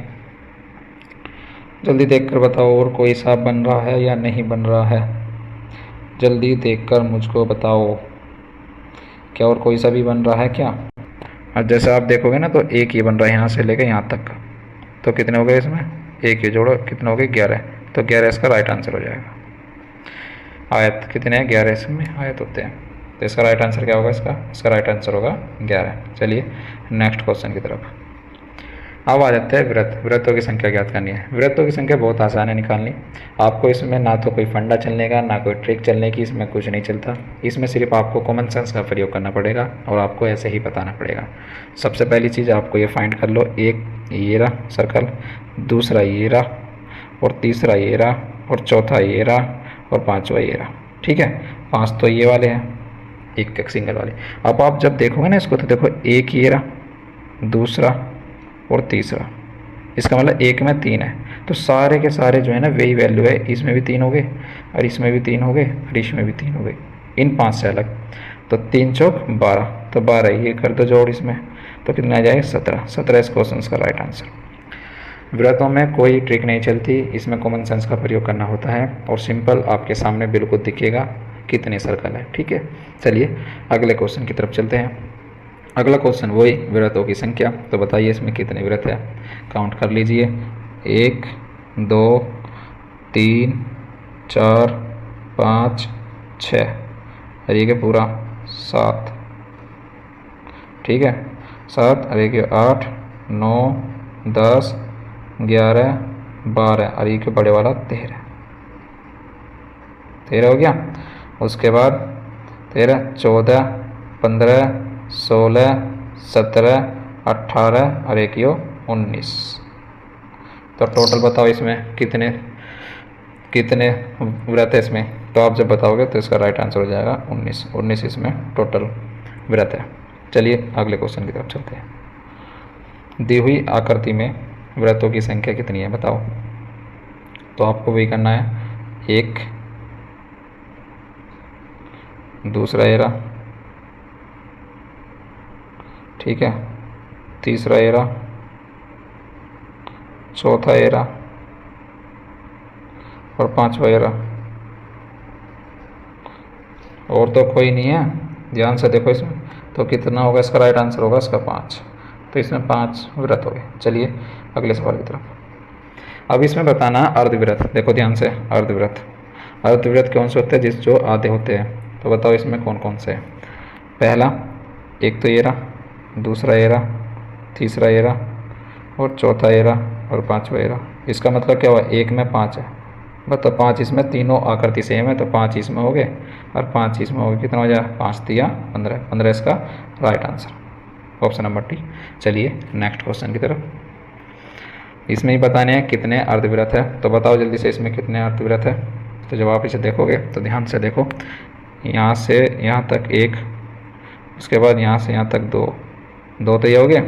जल्दी देखकर बताओ और कोई हिसाब बन रहा है या नहीं बन रहा है, जल्दी देखकर मुझको बताओ, क्या और कोई सा भी बन रहा है क्या। और जैसे आप देखोगे ना तो एक ही बन रहा है यहाँ से लेकर यहाँ तक। तो कितने हो गए इसमें, एक ही जोड़ो, कितने हो गए 11। तो 11 इसका राइट आंसर हो जाएगा। आयत कितने हैं, 11 इसमें आयत होते हैं। तो इसका राइट आंसर क्या होगा, इसका राइट आंसर होगा 11। चलिए नेक्स्ट क्वेश्चन की तरफ। अब आ जाते हैं व्रत। व्रतों की संख्या ज्ञात करनी है। व्रतों की संख्या बहुत आसान है निकालनी। आपको इसमें ना तो कोई फंडा चलने का, ना कोई ट्रिक चलने की, इसमें कुछ नहीं चलता। इसमें सिर्फ आपको कॉमन सेंस का प्रयोग करना पड़ेगा और आपको ऐसे ही बताना पड़ेगा। सबसे पहली चीज़ आपको ये फाइंड कर लो, एक ये रहा सर्कल, दूसरा ये रहा, और तीसरा ये रहा, और चौथा ये रहा, और पाँचवा ये रहा। ठीक है, 5 तो ये वाले हैं, एक सिंगल वाले। अब आप जब देखोगे ना इसको तो देखो एक ये रहा, दूसरा और तीसरा, इसका मतलब एक में 3 है। तो सारे के सारे जो है ना वही वैल्यू है। इसमें भी 3 हो गए, और इसमें भी 3 हो गए, और इसमें भी 3 हो गए, इन 5 से अलग। तो 3 चौक 12, तो 12 ये कर दो जोड़ इसमें, तो कितना आ जाएगा 17। 17 इस क्वेश्चन का राइट आंसर। व्रतों में कोई ट्रिक नहीं चलती, इसमें कॉमन सेंस का प्रयोग करना होता है, और सिंपल आपके सामने बिल्कुल दिखेगा कितने सर्कल है। ठीक है, चलिए अगले क्वेश्चन की तरफ चलते हैं। अगला क्वेश्चन वही व्रतों की संख्या। तो बताइए इसमें कितने व्रत है, काउंट कर लीजिए। 1 2 3 4 5 6, और ये पूरा 7। ठीक है, 7, और ये 8 9 10 11 12, और ये बड़े वाला 13। 13 हो गया। उसके बाद 13 14 15 16 17 18, और एक यो 19। तो टोटल बताओ इसमें कितने कितने व्रत है इसमें, तो आप जब बताओगे तो इसका राइट आंसर हो जाएगा 19। 19 इसमें टोटल व्रत है। चलिए अगले क्वेश्चन की तरफ चलते हैं। दी हुई आकृति में व्रतों की संख्या कितनी है बताओ। तो आपको वही करना है, एक, दूसरा एरा, ठीक है, तीसरा एरा, चौथा एरा और पांचवा एरा। और तो कोई नहीं है, ध्यान से देखो इसमें। तो कितना होगा इसका राइट आंसर होगा इसका 5। तो इसमें 5 व्रत हो गए। चलिए अगले सवाल की तरफ। अब इसमें बताना अर्धव्रत। देखो ध्यान से, अर्धव्रत। अर्धव्रत कौन से होते हैं, जिस जो आधे होते हैं। तो बताओ इसमें कौन कौन से हैं। पहला, एक तो एरा, दूसरा एरा, तीसरा एरा और चौथा एरा और पांचवा एरा। इसका मतलब क्या हुआ, एक में 5 है। बताओ 5 इसमें, तीनों आकृति सेम है तो 5 इसमें हो गए और 5 इसमें हो गए। कितना हो जाएगा, 5 दिया 15। 15 इसका right answer, option number D. चलिए नेक्स्ट क्वेश्चन की तरफ। इसमें ही बताने हैं कितने अर्धव्रत है। तो बताओ जल्दी से इसमें कितने अर्धव्रत है। तो जब आप इसे देखोगे तो ध्यान से देखो, यहाँ से यहाँ तक 1, उसके बाद यहाँ से यहाँ तक 2। 2 तो ये हो गए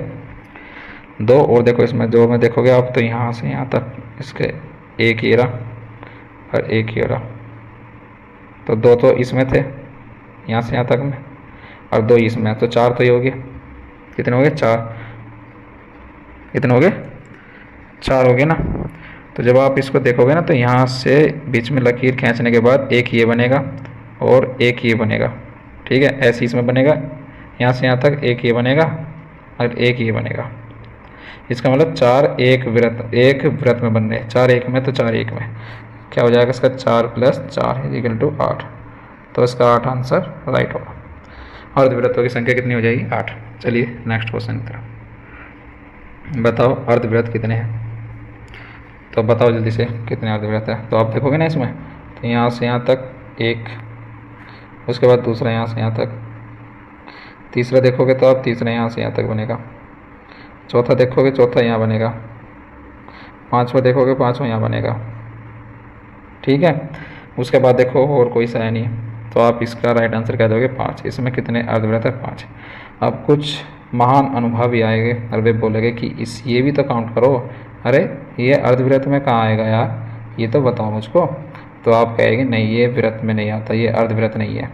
2। और देखो इसमें 2 में देखोगे आप तो यहाँ से यहाँ तक इसके एक एरा और एक एरा। तो 2 तो इसमें थे, यहाँ से यहाँ तक में, और 2 इसमें, तो 4 तो ये हो गए। कितने हो गए, 4। कितने हो गए, 4 हो गए ना। तो जब आप इसको देखोगे ना तो यहाँ से बीच में लकीर खींचने के बाद एक ये बनेगा और एक ये बनेगा, ठीक है। ऐसे इसमें बनेगा, यहाँ से यहाँ तक एक ये बनेगा और एक ये बनेगा। इसका मतलब 4 एक व्रत में बन रहे हैं। 4 एक में तो 4 एक में क्या हो जाएगा इसका, 4 + 4 = 8। तो इसका 8 आंसर राइट होगा। अर्धव्रतों की संख्या कितनी हो जाएगी, 8। चलिए नेक्स्ट क्वेश्चन की तरफ। बताओ अर्धव्रत कितने हैं। तो बताओ जल्दी से कितने अर्धव्रत है। तो आप देखोगे ना इसमें, तो यहाँ से यहाँ तक एक, उसके बाद दूसरा यहाँ से यहाँ तक, तीसरा देखोगे तो आप तीसरा यहाँ से यहाँ तक बनेगा, चौथा देखोगे चौथा यहाँ बनेगा, पांचवा देखोगे पांचवा यहाँ बनेगा, ठीक है। उसके बाद देखो और कोई सा है नहीं, तो आप इसका राइट आंसर क्या दोगे, 5। इसमें कितने अर्धव्रत है, 5। अब कुछ महान अनुभवी आएंगे और वे बोलेंगे कि ये भी तो काउंट करो। अरे ये अर्धव्रत में कहाँ आएगा यार, ये तो बताओ मुझको। तो आप कहेंगे नहीं ये व्रत में नहीं आता, ये अर्धव्रत नहीं है,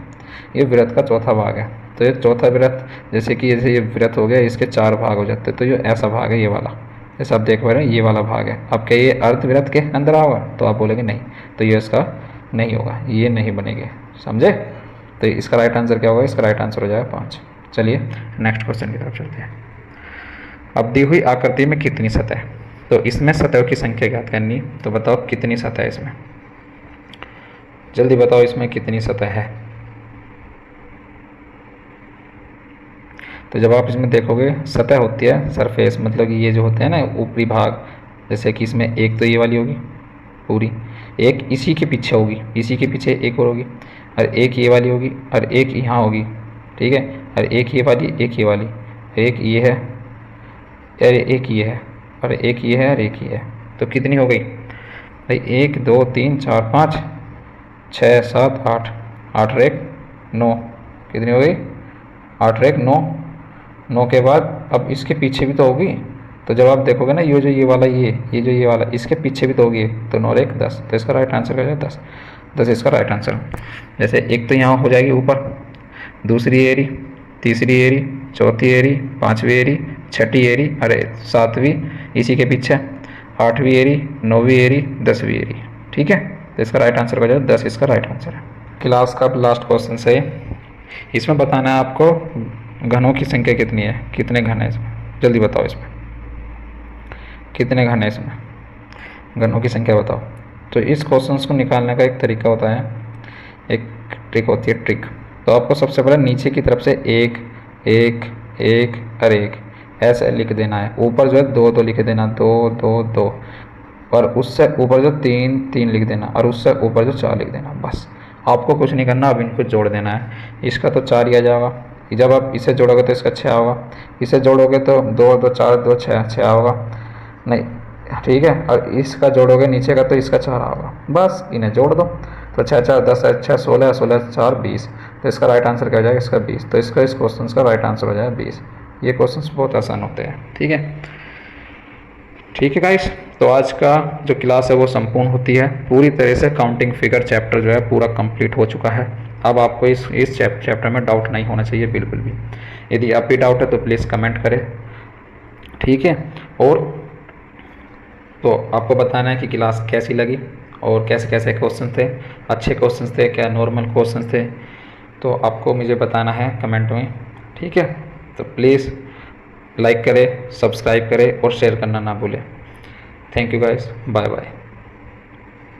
ये व्रत का चौथा भाग है। तो ये चौथा व्रत, जैसे कि ये व्रत हो गया, इसके 4 भाग हो जाते हैं। तो ये ऐसा भाग है ये वाला, जैसे आप देख पा रहे हैं ये वाला भाग है। अब क्या ये अर्धव्रत के अंदर आओगा, तो आप बोलेंगे नहीं, तो ये इसका नहीं होगा, ये नहीं बनेंगे, समझे। तो इसका राइट आंसर क्या होगा, इसका राइट आंसर हो जाएगा 5। चलिए नेक्स्ट क्वेश्चन की तरफ चलते हैं। अब दी हुई आकृति में कितनी सतह है। तो इसमें सतह की संख्या ज्ञात करनी, तो बताओ कितनी सतह है इसमें, जल्दी बताओ इसमें कितनी सतह है। तो जब आप इसमें देखोगे, सतह होती है सरफेस, मतलब कि ये जो होते हैं ना ऊपरी भाग, जैसे कि इसमें एक तो ये वाली होगी पूरी, एक इसी के पीछे होगी, इसी के पीछे एक और होगी, और एक ये वाली होगी और एक यहाँ होगी, ठीक है। और एक ये वाली, एक ये वाली, एक ये है, अरे एक ये है, और एक ये है और एक ये है। तो कितनी हो गई भाई, 1 2 3 4 5 6 7 8, 8 और 1 9। कितनी हो गई, 8 और 1 9। 9 के बाद अब इसके पीछे भी तो होगी। तो जब आप देखोगे ना, ये जो ये वाला, ये जो ये वाला, इसके पीछे भी तो होगी, तो 9 और 1 10। तो इसका राइट आंसर क्या है, 10। 10 इसका राइट आंसर। जैसे एक तो यहाँ हो जाएगी ऊपर, दूसरी एरी, तीसरी एरी, चौथी एरी, पाँचवीं एरी, छठी एरी, अरे 7वीं इसी के पीछे, 8वीं एरी, 9वीं एरी, 10वीं एरी, ठीक है। तो इसका राइट आंसर हो जाएगा 10, इसका राइट आंसर है। क्लास का लास्ट क्वेश्चन से इसमें बताना है आपको घनों की संख्या कितनी है, कितने घन है इसमें, जल्दी बताओ इसमें कितने घन है, इसमें घनों की संख्या बताओ। तो इस क्वेश्चन को निकालने का एक तरीका होता है, एक ट्रिक होती है, ट्रिक। तो आपको सबसे पहले नीचे की तरफ से 1 1 1 और 1 ऐसे लिख देना है। ऊपर जो है 2 2 लिख देना, 2 2 2, और उससे ऊपर जो 3 3 लिख देना, और उससे ऊपर जो 4 लिख देना। बस आपको कुछ नहीं करना, अब इनको जोड़ देना है। इसका तो 4 ही आ जाएगा, जब आप इसे जोड़ोगे तो इसका 6 होगा, इसे जोड़ोगे तो 2 2 4 2 6 6 होगा, नहीं ठीक है, और इसका जोड़ोगे नीचे का तो इसका 4 होगा, बस इन्हें जोड़ दो। तो 6 4 10 6 16, 16 4 20, तो इसका राइट आंसर क्या हो जाएगा, इसका 20। तो इसका इस क्वेश्चन का राइट आंसर हो जाएगा 20। ये क्वेश्चंस बहुत आसान होते हैं। ठीक है, ठीक है गाइस, तो आज का जो क्लास है वो संपूर्ण होती है। पूरी तरह से काउंटिंग फिगर चैप्टर जो है पूरा कंप्लीट हो चुका है। अब आपको इस चैप्टर में डाउट नहीं होना चाहिए बिल्कुल भी। यदि आप भी डाउट है तो प्लीज़ कमेंट करें। ठीक है, और तो आपको बताना है कि क्लास कैसी लगी और कैसे कैसे क्वेश्चन थे, अच्छे क्वेश्चन थे क्या, नॉर्मल क्वेश्चन थे, तो आपको मुझे बताना है कमेंट में। ठीक है, तो प्लीज़ लाइक करें, सब्सक्राइब करें और शेयर करना ना भूलें। Thank you guys, bye bye.